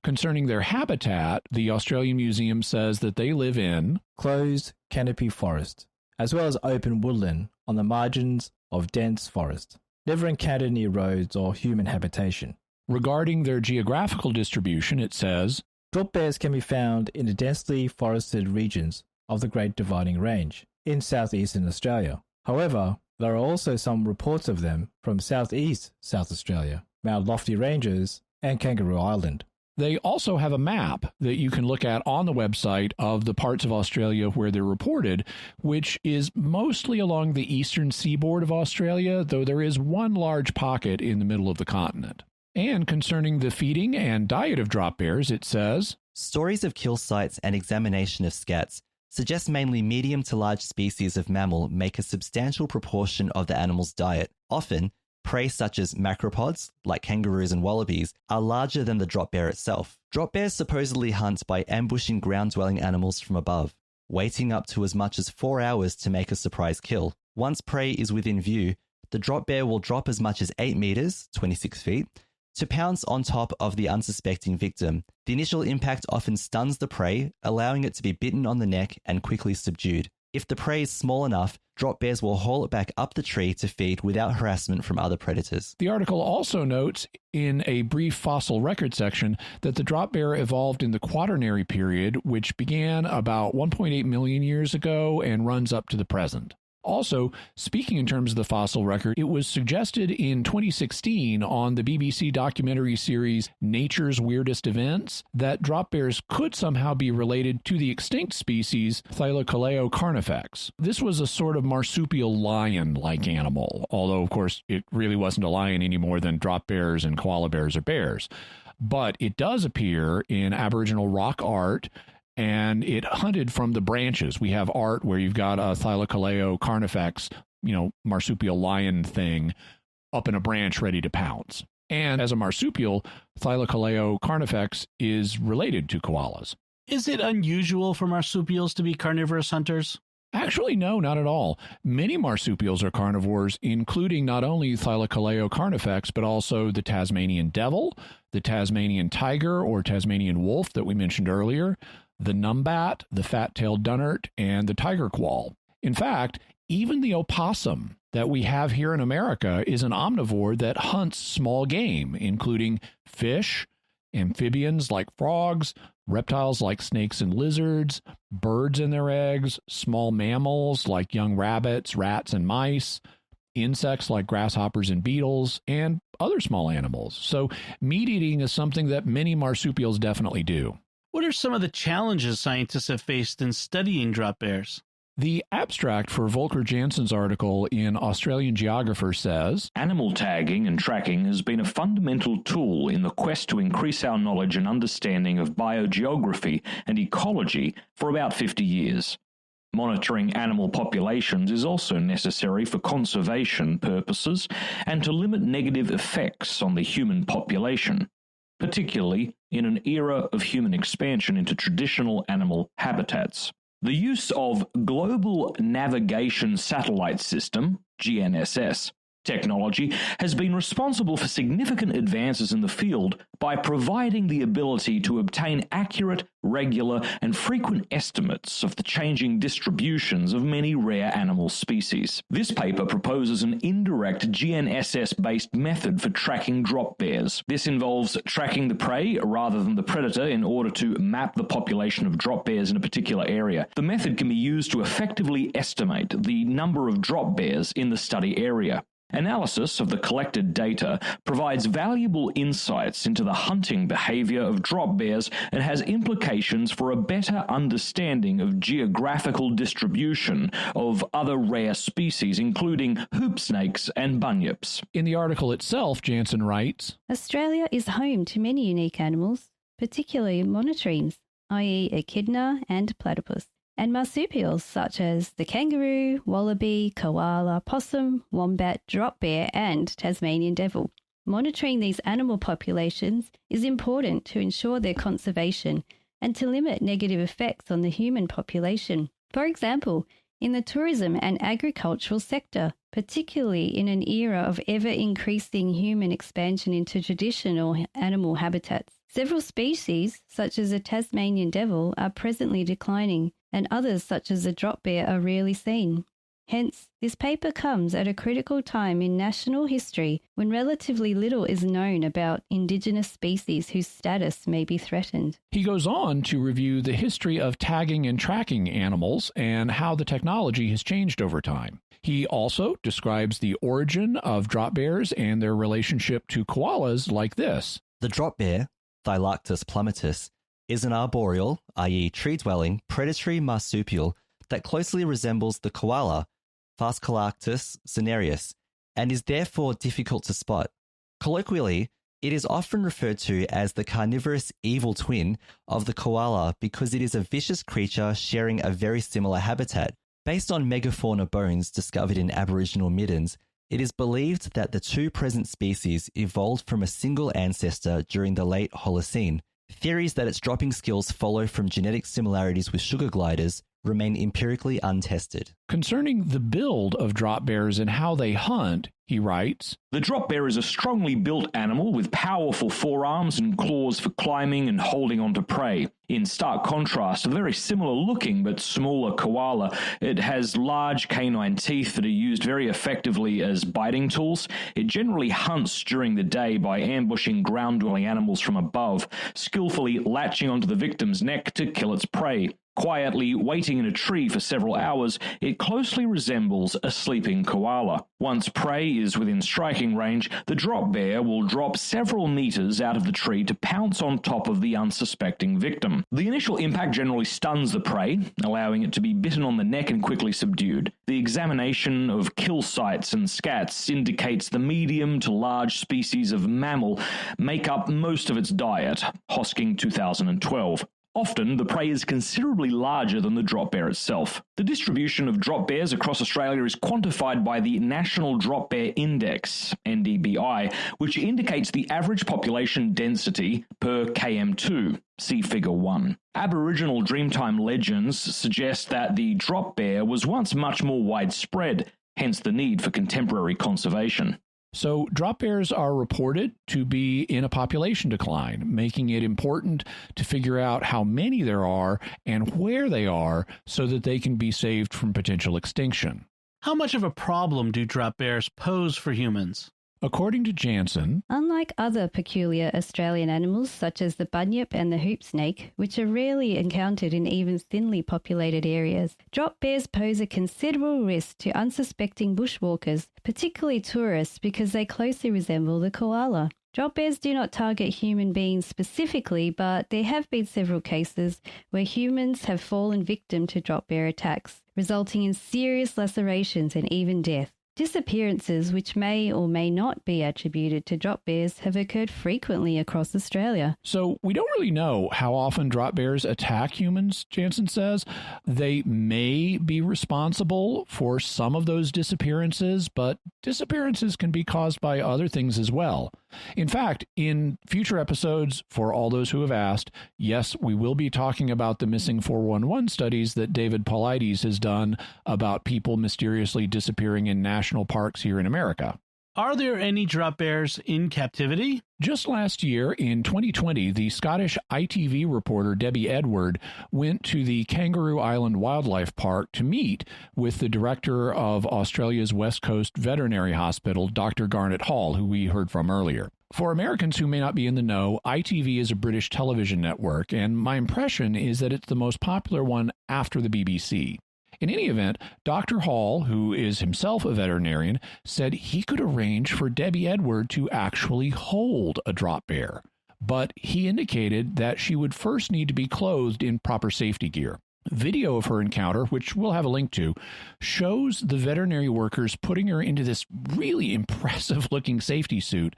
Concerning their habitat, the Australian Museum says that they live in closed canopy forest, as well as open woodland on the margins of dense forest, never encountered near roads or human habitation. Regarding their geographical distribution, it says, drop bears can be found in the densely forested regions of the Great Dividing Range in southeastern Australia. However, there are also some reports of them from southeast South Australia, Mount Lofty Ranges, and Kangaroo Island. They also have a map that you can look at on the website of the parts of Australia where they're reported, which is mostly along the eastern seaboard of Australia, though there is one large pocket in the middle of the continent. And concerning the feeding and diet of drop bears, it says, stories of kill sites and examination of scats suggest mainly medium to large species of mammal make a substantial proportion of the animal's diet. Often, prey such as macropods, like kangaroos and wallabies, are larger than the drop bear itself. Drop bears supposedly hunt by ambushing ground-dwelling animals from above, waiting up to as much as 4 hours to make a surprise kill. Once prey is within view, the drop bear will drop as much as 8 meters, 26 feet, to pounce on top of the unsuspecting victim. The initial impact often stuns the prey, allowing it to be bitten on the neck and quickly subdued. If the prey is small enough, drop bears will haul it back up the tree to feed without harassment from other predators. The article also notes in a brief fossil record section that the drop bear evolved in the Quaternary period, which began about 1.8 million years ago and runs up to the present. Also, speaking in terms of the fossil record, it was suggested in 2016 on the BBC documentary series Nature's Weirdest Events that drop bears could somehow be related to the extinct species Thylacoleo carnifex. This was a sort of marsupial lion-like animal, although, of course, it really wasn't a lion any more than drop bears and koala bears are bears. But it does appear in Aboriginal rock art, and it hunted from the branches. We have art where you've got a Thylacoleo carnifex, marsupial lion thing up in a branch ready to pounce. And as a marsupial, Thylacoleo carnifex is related to koalas. Is it unusual for marsupials to be carnivorous hunters? Actually, no, not at all. Many marsupials are carnivores, including not only Thylacoleo carnifex, but also the Tasmanian devil, the Tasmanian tiger or Tasmanian wolf that we mentioned earlier, the numbat, the fat-tailed dunnart, and the tiger quoll. In fact, even the opossum that we have here in America is an omnivore that hunts small game, including fish, amphibians like frogs, reptiles like snakes and lizards, birds and their eggs, small mammals like young rabbits, rats, and mice, insects like grasshoppers and beetles, and other small animals. So meat eating is something that many marsupials definitely do. What are some of the challenges scientists have faced in studying drop bears? The abstract for Volker Jansen's article in Australian Geographer says, Animal tagging and tracking has been a fundamental tool in the quest to increase our knowledge and understanding of biogeography and ecology for about 50 years. Monitoring animal populations is also necessary for conservation purposes and to limit negative effects on the human population, particularly in an era of human expansion into traditional animal habitats. The use of Global Navigation Satellite System, GNSS, technology has been responsible for significant advances in the field by providing the ability to obtain accurate, regular, and frequent estimates of the changing distributions of many rare animal species. This paper proposes an indirect GNSS-based method for tracking drop bears. This involves tracking the prey rather than the predator in order to map the population of drop bears in a particular area. The method can be used to effectively estimate the number of drop bears in the study area. Analysis of the collected data provides valuable insights into the hunting behavior of drop bears and has implications for a better understanding of geographical distribution of other rare species, including hoop snakes and bunyips. In the article itself, Jansen writes, Australia is home to many unique animals, particularly monotremes, i.e. echidna and platypus, and marsupials such as the kangaroo, wallaby, koala, possum, wombat, drop bear, and Tasmanian devil. Monitoring these animal populations is important to ensure their conservation and to limit negative effects on the human population. For example, in the tourism and agricultural sector, particularly in an era of ever-increasing human expansion into traditional animal habitats. Several species, such as the Tasmanian devil, are presently declining, and others, such as the drop bear, are rarely seen. Hence, this paper comes at a critical time in national history when relatively little is known about Indigenous species whose status may be threatened. He goes on to review the history of tagging and tracking animals and how the technology has changed over time. He also describes the origin of drop bears and their relationship to koalas like this. The drop bear, Thylactus plummetus, is an arboreal, i.e. tree-dwelling, predatory marsupial that closely resembles the koala, Phascolactus cinereus, and is therefore difficult to spot. Colloquially, it is often referred to as the carnivorous evil twin of the koala because it is a vicious creature sharing a very similar habitat. Based on megafauna bones discovered in Aboriginal middens, it is believed that the two present species evolved from a single ancestor during the late Holocene. Theories that its dropping skills follow from genetic similarities with sugar gliders remain empirically untested. Concerning the build of drop bears and how they hunt, he writes, The drop bear is a strongly built animal with powerful forearms and claws for climbing and holding onto prey. In stark contrast to the very similar looking but smaller koala, it has large canine teeth that are used very effectively as biting tools. It generally hunts during the day by ambushing ground-dwelling animals from above, skillfully latching onto the victim's neck to kill its prey. Quietly waiting in a tree for several hours, it closely resembles a sleeping koala. Once prey is within striking range, the drop bear will drop several meters out of the tree to pounce on top of the unsuspecting victim. The initial impact generally stuns the prey, allowing it to be bitten on the neck and quickly subdued. The examination of kill sites and scats indicates the medium to large species of mammal make up most of its diet, Hosking 2012. Often, the prey is considerably larger than the drop bear itself. The distribution of drop bears across Australia is quantified by the National Drop Bear Index, NDBI, which indicates the average population density per km2. See Figure 1. Aboriginal Dreamtime legends suggest that the drop bear was once much more widespread, hence the need for contemporary conservation. So drop bears are reported to be in a population decline, making it important to figure out how many there are and where they are so that they can be saved from potential extinction. How much of a problem do drop bears pose for humans? According to Jansen, unlike other peculiar Australian animals such as the bunyip and the hoop snake, which are rarely encountered in even thinly populated areas, drop bears pose a considerable risk to unsuspecting bushwalkers, particularly tourists, because they closely resemble the koala. Drop bears do not target human beings specifically, but there have been several cases where humans have fallen victim to drop bear attacks, resulting in serious lacerations and even death. Disappearances, which may or may not be attributed to drop bears, have occurred frequently across Australia. So we don't really know how often drop bears attack humans, Jansen says. They may be responsible for some of those disappearances, but disappearances can be caused by other things as well. In fact, in future episodes, for all those who have asked, yes, we will be talking about the missing 411 studies that David Paulides has done about people mysteriously disappearing in national parks here in America. Are there any drop bears in captivity? Just last year, in 2020, the Scottish ITV reporter Debbie Edward went to the Kangaroo Island Wildlife Park to meet with the director of Australia's West Coast Veterinary Hospital, Dr. Garnet Hall, who we heard from earlier. For Americans who may not be in the know, ITV is a British television network, and my impression is that it's the most popular one after the BBC. In any event, Dr. Hall, who is himself a veterinarian, said he could arrange for Debbie Edward to actually hold a drop bear, but he indicated that she would first need to be clothed in proper safety gear. Video of her encounter, which we'll have a link to, shows the veterinary workers putting her into this really impressive-looking safety suit.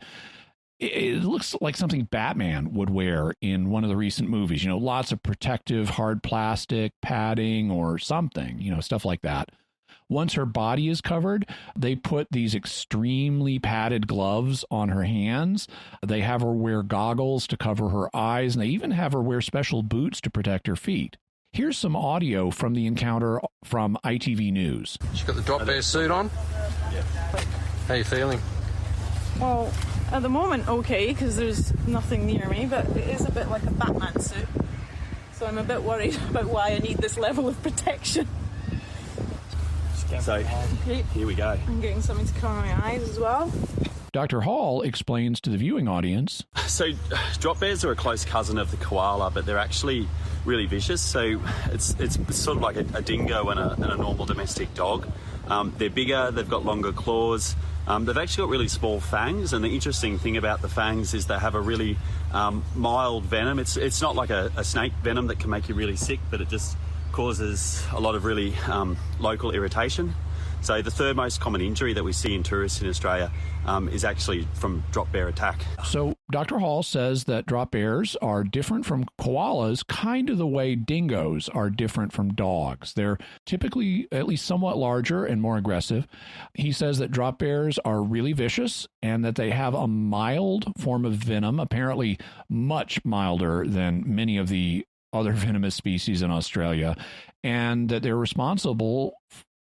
It looks like something Batman would wear in one of the recent movies. You know, lots of protective hard plastic, padding, or something, you know, stuff like that. Once her body is covered, they put these extremely padded gloves on her hands. They have her wear goggles to cover her eyes, and they even have her wear special boots to protect her feet. Here's some audio from the encounter from ITV News. She's got the drop bear suit on. Yeah. How are you feeling? Well, at the moment, okay, because there's nothing near me, but it is a bit like a Batman suit. So I'm a bit worried about why I need this level of protection. So, here we go. I'm getting something to cover my eyes as well. Dr. Hall explains to the viewing audience. So, drop bears are a close cousin of the koala, but they're actually really vicious. So, it's sort of like a dingo and a normal domestic dog. They're bigger, they've got longer claws. They've actually got really small fangs, and the interesting thing about the fangs is they have a really mild venom. It's not like a snake venom that can make you really sick, but it just causes a lot of really local irritation. So the third most common injury that we see in tourists in Australia is actually from drop bear attack. So Dr. Hall says that drop bears are different from koalas, kind of the way dingoes are different from dogs. They're typically at least somewhat larger and more aggressive. He says that drop bears are really vicious and that they have a mild form of venom, apparently much milder than many of the other venomous species in Australia, and that they're responsible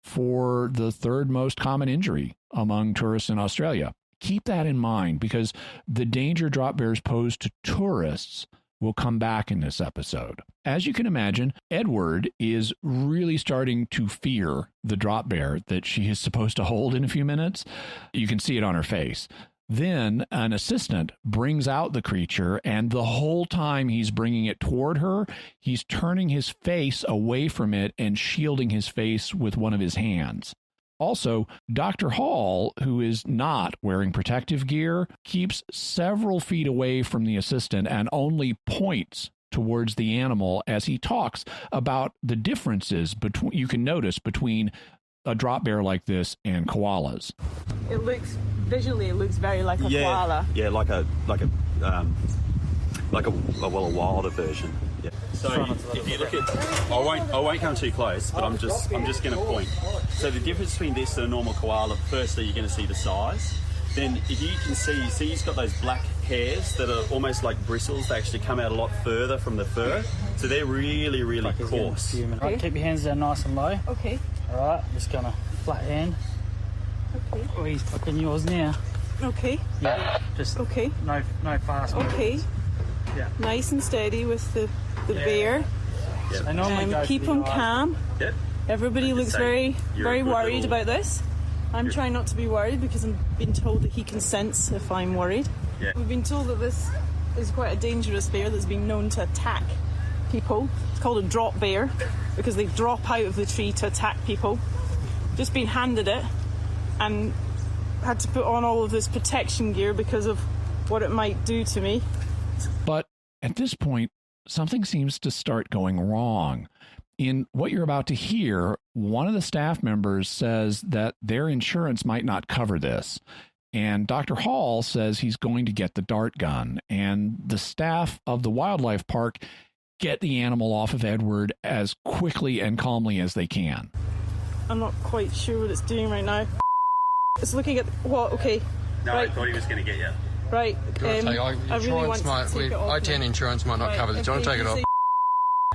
for the third most common injury among tourists in Australia. Keep that in mind, because the danger drop bears pose to tourists will come back in this episode. As you can imagine, Edward is really starting to fear the drop bear that she is supposed to hold in a few minutes. You can see it on her face. Then an assistant brings out the creature, and the whole time he's bringing it toward her, he's turning his face away from it and shielding his face with one of his hands. Also, Dr. Hall, who is not wearing protective gear, keeps several feet away from the assistant and only points towards the animal as he talks about the differences you can notice between a drop bear like this and koalas. It looks very like a koala. Yeah, like a wilder version. Yeah. So if you look at, I won't come too close, but I'm just going to point. So the difference between this and a normal koala, firstly, you're going to see the size. Then if you can see he's got those black hairs that are almost like bristles. They actually come out a lot further from the fur. So they're really, really coarse. Right, keep your hands down nice and low. Okay. All right, just gonna flat hand. Okay. Oh, he's fucking yours now. Okay. Yeah, just okay. No fast. Okay. Movements. Yeah. Nice and steady with the bear. Yep. I normally go keep them calm. Yep. Everybody looks very worried about this. I'm trying not to be worried because I'm being told that he can sense if I'm worried. Yeah. We've been told that this is quite a dangerous bear that's been known to attack people. It's called a drop bear because they drop out of the tree to attack people. Just been handed it and had to put on all of this protection gear because of what it might do to me. But at this point, something seems to start going wrong. In what you're about to hear, one of the staff members says that their insurance might not cover this. And Dr. Hall says he's going to get the dart gun. And the staff of the wildlife park get the animal off of Edward as quickly and calmly as they can. I'm not quite sure what it's doing right now. It's looking at what? Okay. No, right. I thought he was going to get you. Right. I really want to take it off. I-10 insurance might not cover this. Do you want to take it off?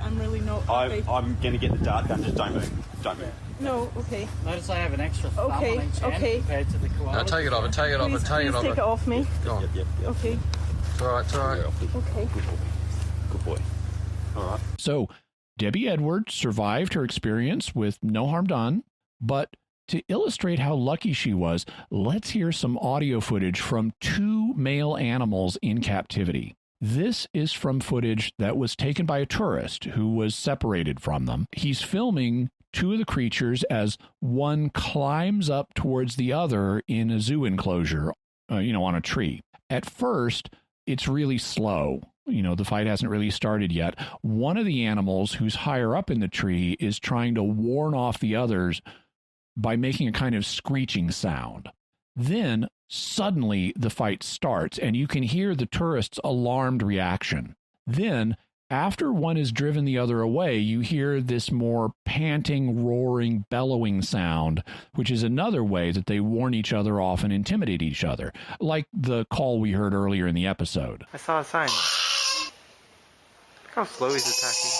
I'm really not. I'm going to get the dart gun. Just don't move. Don't move. No. Okay. Notice I have an extra thumb on each hand compared to the koala. No, take it off. Take it off. Please Take it off. take it off me. Go on. Yep. Okay. It's all right. It's all right. Okay. Good boy. All right. So Debbie Edward survived her experience with no harm done, but to illustrate how lucky she was, let's hear some audio footage from two male animals in captivity. This is from footage that was taken by a tourist who was separated from them. He's filming two of the creatures as one climbs up towards the other in a zoo enclosure, on a tree. At first, it's really slow. The fight hasn't really started yet. One of the animals who's higher up in the tree is trying to warn off the others by making a kind of screeching sound. Then, suddenly, the fight starts, and you can hear the tourist's alarmed reaction. Then, after one is driven the other away, you hear this more panting, roaring, bellowing sound, which is another way that they warn each other off and intimidate each other, like the call we heard earlier in the episode. I saw a sign. Look how slow he's attacking.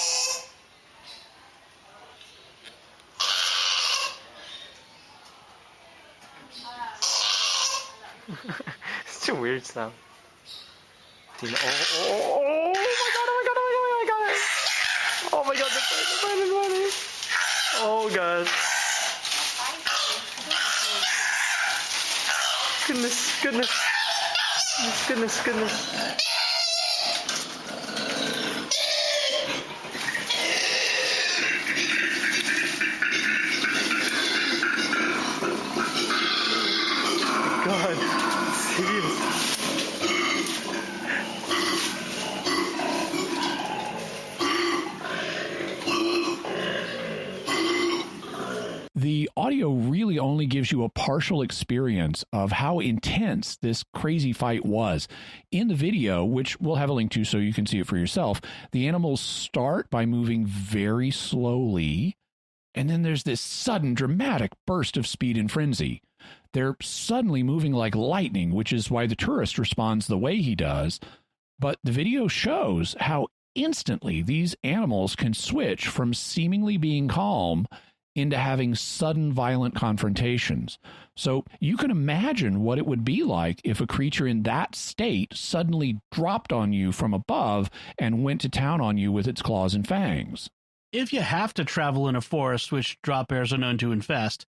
It's a weird sound. Oh my god, the bird is running. Oh god. Goodness. God, serious. The audio really only gives you a partial experience of how intense this crazy fight was. In the video, which we'll have a link to so you can see it for yourself, the animals start by moving very slowly, and then there's this sudden dramatic burst of speed and frenzy. They're suddenly moving like lightning, which is why the tourist responds the way he does. But the video shows how instantly these animals can switch from seemingly being calm into having sudden violent confrontations. So you can imagine what it would be like if a creature in that state suddenly dropped on you from above and went to town on you with its claws and fangs. If you have to travel in a forest which drop bears are known to infest,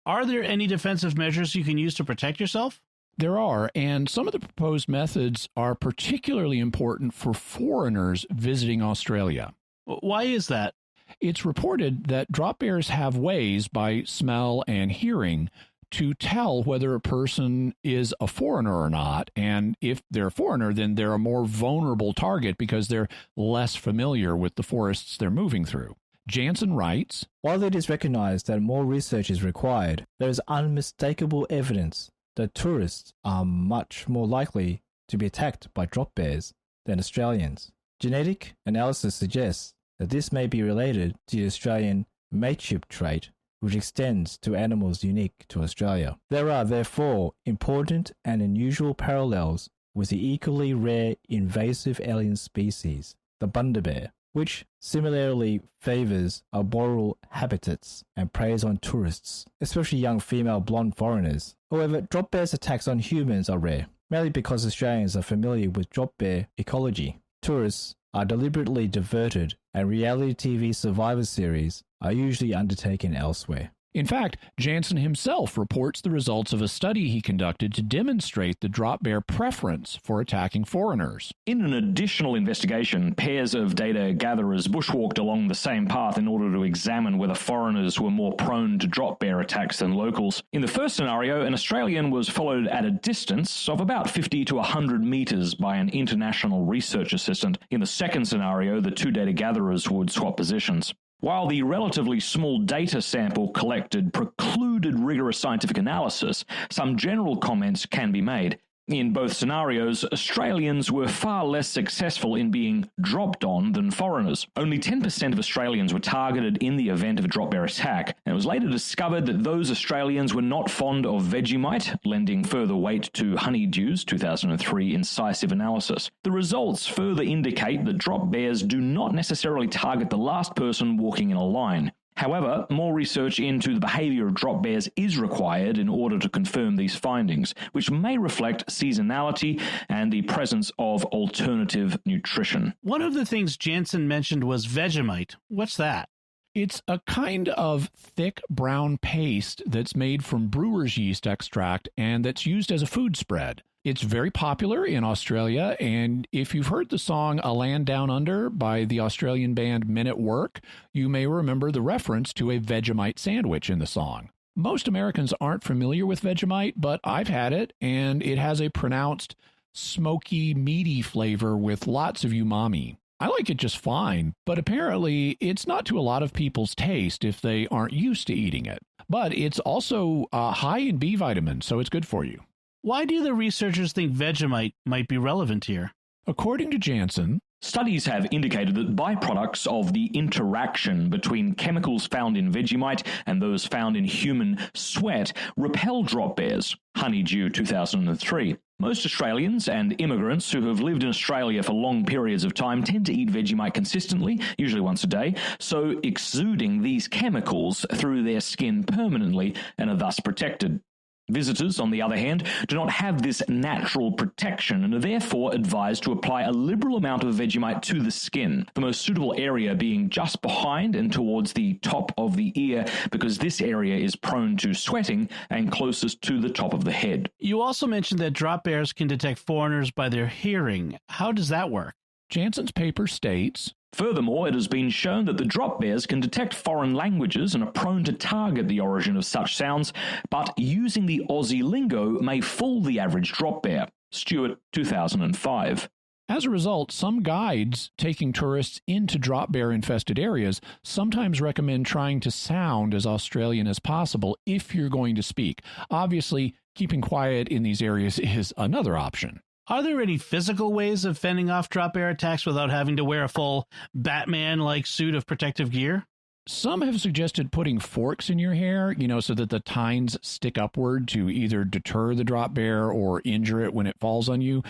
are there any defensive measures you can use to protect yourself? There are, and some of the proposed methods are particularly important for foreigners visiting Australia. Why is that? It's reported that drop bears have ways by smell and hearing to tell whether a person is a foreigner or not. And if they're a foreigner, then they're a more vulnerable target because they're less familiar with the forests they're moving through. Jansen writes, While it is recognized that more research is required, there is unmistakable evidence that tourists are much more likely to be attacked by drop bears than Australians. Genetic analysis suggests that this may be related to the Australian mateship trait, which extends to animals unique to Australia. There are therefore important and unusual parallels with the equally rare invasive alien species, the bundabear, which similarly favors arboreal habitats and preys on tourists, especially young female blonde foreigners. However, drop bears' attacks on humans are rare, mainly because Australians are familiar with drop bear ecology. Tourists are deliberately diverted, and reality TV survivor series are usually undertaken elsewhere. In fact, Jansen himself reports the results of a study he conducted to demonstrate the drop bear preference for attacking foreigners. In an additional investigation, pairs of data gatherers bushwalked along the same path in order to examine whether foreigners were more prone to drop bear attacks than locals. In the first scenario, an Australian was followed at a distance of about 50 to 100 metres by an international research assistant. In the second scenario, the two data gatherers would swap positions. While the relatively small data sample collected precluded rigorous scientific analysis, some general comments can be made. In both scenarios, Australians were far less successful in being dropped on than foreigners. Only 10% of Australians were targeted in the event of a drop bear attack, and it was later discovered that those Australians were not fond of Vegemite, lending further weight to Honeydew's 2003 incisive analysis. The results further indicate that drop bears do not necessarily target the last person walking in a line. However, more research into the behavior of drop bears is required in order to confirm these findings, which may reflect seasonality and the presence of alternative nutrition. One of the things Jansen mentioned was Vegemite. What's that? It's a kind of thick brown paste that's made from brewer's yeast extract and that's used as a food spread. It's very popular in Australia, and if you've heard the song A Land Down Under by the Australian band Men at Work, you may remember the reference to a Vegemite sandwich in the song. Most Americans aren't familiar with Vegemite, but I've had it, and it has a pronounced smoky, meaty flavor with lots of umami. I like it just fine, but apparently it's not to a lot of people's taste if they aren't used to eating it. But it's also high in B vitamins, so it's good for you. Why do the researchers think Vegemite might be relevant here? According to Jansen, studies have indicated that byproducts of the interaction between chemicals found in Vegemite and those found in human sweat repel drop bears. Honeydew 2003. Most Australians and immigrants who have lived in Australia for long periods of time tend to eat Vegemite consistently, usually once a day, so exuding these chemicals through their skin permanently and are thus protected. Visitors, on the other hand, do not have this natural protection and are therefore advised to apply a liberal amount of Vegemite to the skin, the most suitable area being just behind and towards the top of the ear because this area is prone to sweating and closest to the top of the head. You also mentioned that drop bears can detect foreigners by their hearing. How does that work? Jansen's paper states, furthermore, it has been shown that the drop bears can detect foreign languages and are prone to target the origin of such sounds, but using the Aussie lingo may fool the average drop bear. Stewart, 2005. As a result, some guides taking tourists into drop bear-infested areas sometimes recommend trying to sound as Australian as possible if you're going to speak. Obviously, keeping quiet in these areas is another option. Are there any physical ways of fending off drop bear attacks without having to wear a full Batman-like suit of protective gear? Some have suggested putting forks in your hair, so that the tines stick upward to either deter the drop bear or injure it when it falls on you.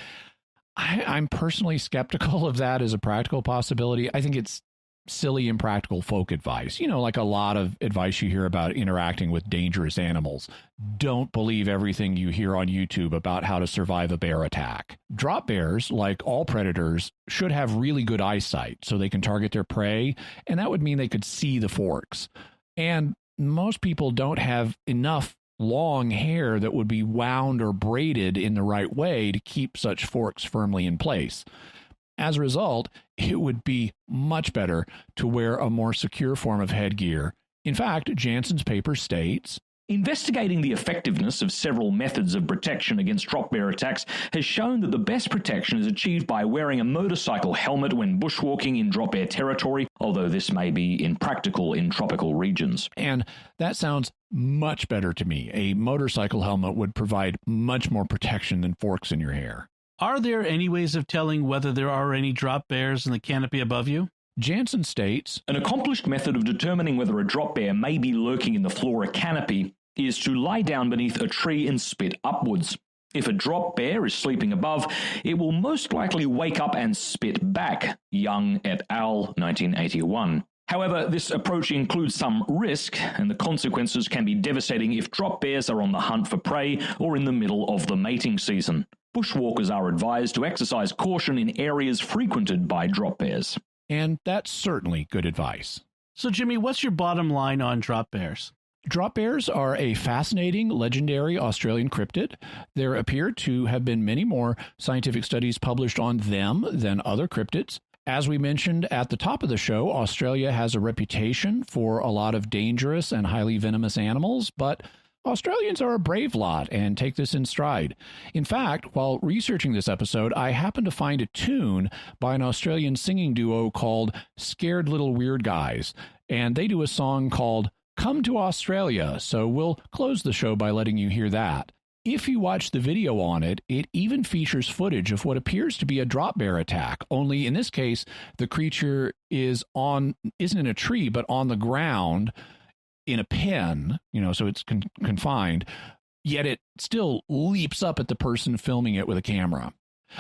I'm personally skeptical of that as a practical possibility. I think it's silly, impractical folk advice. Like a lot of advice you hear about interacting with dangerous animals. Don't believe everything you hear on YouTube about how to survive a bear attack. Drop bears, like all predators, should have really good eyesight so they can target their prey, and that would mean they could see the forks. And most people don't have enough long hair that would be wound or braided in the right way to keep such forks firmly in place. As a result, it would be much better to wear a more secure form of headgear. In fact, Jansen's paper states, investigating the effectiveness of several methods of protection against drop bear attacks has shown that the best protection is achieved by wearing a motorcycle helmet when bushwalking in drop bear territory, although this may be impractical in tropical regions. And that sounds much better to me. A motorcycle helmet would provide much more protection than forks in your hair. Are there any ways of telling whether there are any drop bears in the canopy above you? Jansen states, an accomplished method of determining whether a drop bear may be lurking in the flora canopy is to lie down beneath a tree and spit upwards. If a drop bear is sleeping above, it will most likely wake up and spit back. Young et al. 1981. However, this approach includes some risk, and the consequences can be devastating if drop bears are on the hunt for prey or in the middle of the mating season. Bushwalkers are advised to exercise caution in areas frequented by drop bears. And that's certainly good advice. So, Jimmy, what's your bottom line on drop bears? Drop bears are a fascinating, legendary Australian cryptid. There appear to have been many more scientific studies published on them than other cryptids. As we mentioned at the top of the show, Australia has a reputation for a lot of dangerous and highly venomous animals, but Australians are a brave lot and take this in stride. In fact, while researching this episode, I happened to find a tune by an Australian singing duo called Scared Little Weird Guys, and they do a song called Come to Australia, so we'll close the show by letting you hear that. If you watch the video on it, it even features footage of what appears to be a drop bear attack, only in this case, the creature isn't in a tree, but on the ground, in a pen, so it's confined, yet it still leaps up at the person filming it with a camera.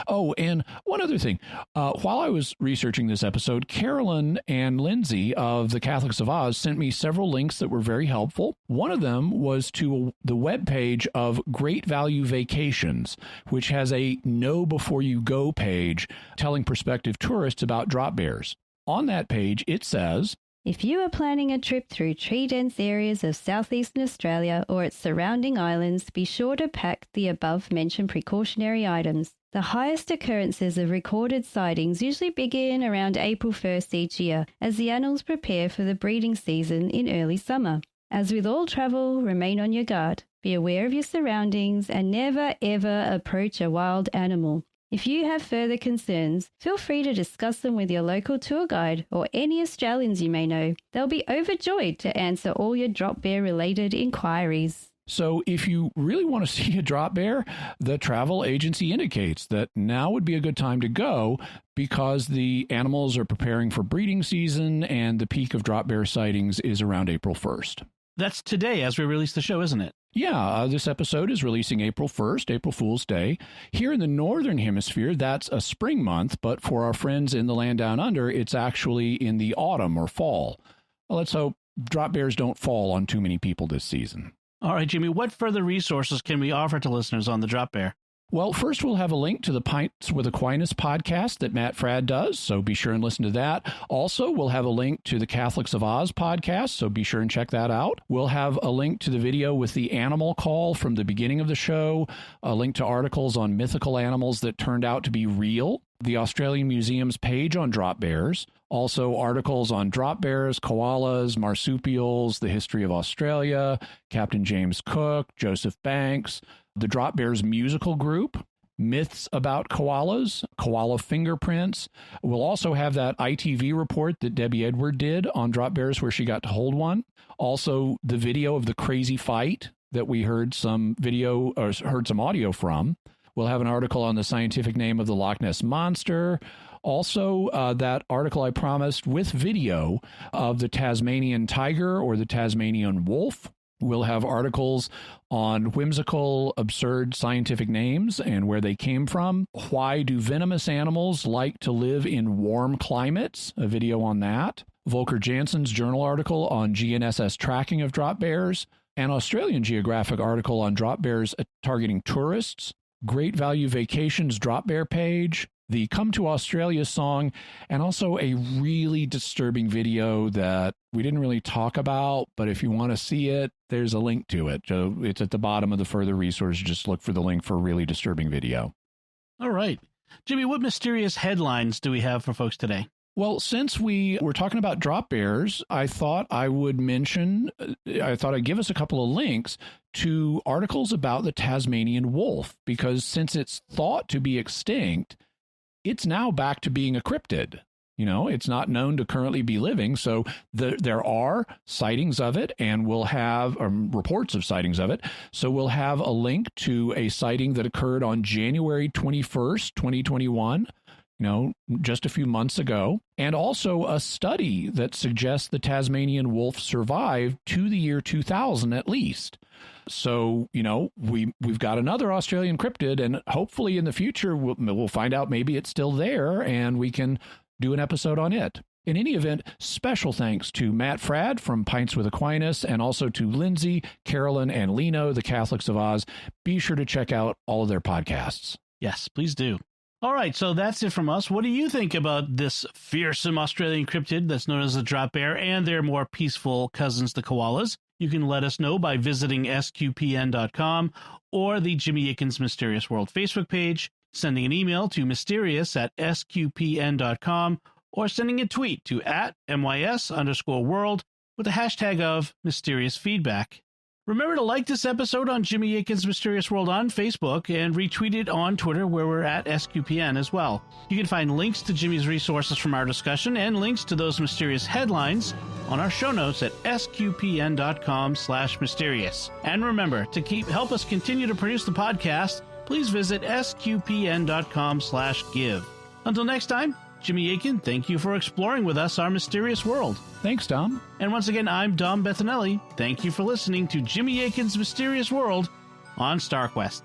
Oh, and one other thing. While I was researching this episode, Carolyn and Lindsay of the Catholics of Oz sent me several links that were very helpful. One of them was to the webpage of Great Value Vacations, which has a know before you go page telling prospective tourists about drop bears. On that page, it says, if you are planning a trip through tree-dense areas of southeastern Australia or its surrounding islands, be sure to pack the above-mentioned precautionary items. The highest occurrences of recorded sightings usually begin around April 1st each year, as the animals prepare for the breeding season in early summer. As with all travel, remain on your guard. Be aware of your surroundings and never ever approach a wild animal. If you have further concerns, feel free to discuss them with your local tour guide or any Australians you may know. They'll be overjoyed to answer all your drop bear related inquiries. So if you really want to see a drop bear, the travel agency indicates that now would be a good time to go because the animals are preparing for breeding season and the peak of drop bear sightings is around April 1st. That's today as we release the show, isn't it? Yeah, this episode is releasing April 1st, April Fool's Day. Here in the Northern Hemisphere, that's a spring month, but for our friends in the land down under, it's actually in the autumn or fall. Well, let's hope drop bears don't fall on too many people this season. All right, Jimmy, what further resources can we offer to listeners on the drop bear? Well, first we'll have a link to the Pints with Aquinas podcast that Matt Fradd does, so be sure and listen to that. Also, we'll have a link to the Catholics of Oz podcast, so be sure and check that out. We'll have a link to the video with the animal call from the beginning of the show, a link to articles on mythical animals that turned out to be real, the Australian Museum's page on drop bears, also articles on drop bears, koalas, marsupials, the history of Australia, Captain James Cook, Joseph Banks, the Drop Bears musical group, myths about koalas, koala fingerprints. We'll also have that ITV report that Debbie Edward did on drop bears where she got to hold one. Also, the video of the crazy fight that we heard some audio from. We'll have an article on the scientific name of the Loch Ness Monster. Also, that article I promised with video of the Tasmanian Tiger or the Tasmanian Wolf. We'll have articles on whimsical, absurd scientific names and where they came from. Why do venomous animals like to live in warm climates? A video on that. Volker Jansen's journal article on GNSS tracking of drop bears. An Australian Geographic article on drop bears targeting tourists. Great Value Vacations drop bear page. The Come to Australia song, and also a really disturbing video that we didn't really talk about, but if you want to see it, there's a link to it. So it's at the bottom of the further resource. Just look for the link for a really disturbing video. All right. Jimmy, what mysterious headlines do we have for folks today? Well, since we were talking about drop bears, I thought I'd give us a couple of links to articles about the Tasmanian wolf, because since it's thought to be extinct, it's now back to being a cryptid. You know, it's not known to currently be living. So there are sightings of it, and we'll have reports of sightings of it. So we'll have a link to a sighting that occurred on January 21st, 2021, just a few months ago, and also a study that suggests the Tasmanian wolf survived to the year 2000 at least. So, we've got another Australian cryptid, and hopefully in the future we'll find out maybe it's still there and we can do an episode on it. In any event, special thanks to Matt Fradd from Pints With Aquinas, and also to Lindsay, Carolyn, and Lino, the Catholics of Oz. Be sure to check out all of their podcasts. Yes, please do. All right, so that's it from us. What do you think about this fearsome Australian cryptid that's known as the drop bear and their more peaceful cousins, the koalas? You can let us know by visiting sqpn.com or the Jimmy Akin's Mysterious World Facebook page, sending an email to mysterious@sqpn.com, or sending a tweet to @MYS_world with the hashtag of mysterious feedback. Remember to like this episode on Jimmy Akin's Mysterious World on Facebook and retweet it on Twitter, where we're at SQPN as well. You can find links to Jimmy's resources from our discussion and links to those mysterious headlines on our show notes at sqpn.com/mysterious. And remember, to help us continue to produce the podcast, please visit sqpn.com/give. Until next time, Jimmy Akin, thank you for exploring with us our mysterious world. Thanks, Dom. And once again, I'm Dom Bettinelli. Thank you for listening to Jimmy Akin's Mysterious World on StarQuest.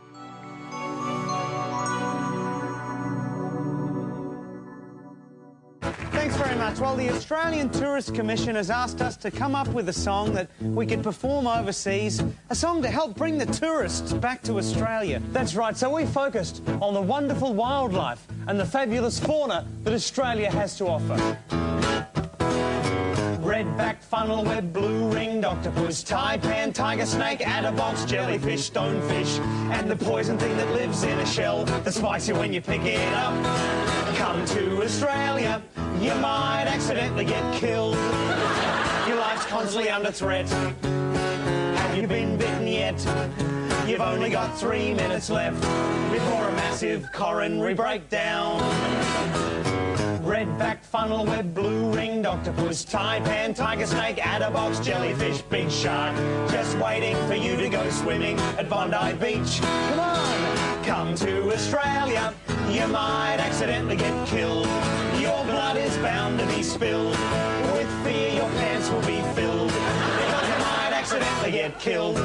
Thanks very much. Well, the Australian Tourist Commission has asked us to come up with a song that we could perform overseas, a song to help bring the tourists back to Australia. That's right, so we focused on the wonderful wildlife and the fabulous fauna that Australia has to offer. Red-backed funnel-web, blue-ringed octopus, taipan, tiger snake, adderbox, jellyfish, stonefish, and the poison thing that lives in a shell that's spicy when you pick it up. Come to Australia, you might accidentally get killed. Your life's constantly under threat. Have you been bitten yet? You've only got 3 minutes left before a massive coronary breakdown. Red-backed funnel-web, blue-ringed octopus, taipan, tiger snake, adderbox, jellyfish, big shark, just waiting for you to go swimming at Bondi Beach. Come on, come to Australia, you might accidentally get killed. Your blood is bound to be spilled. With fear, your pants will be filled, because you might accidentally get killed.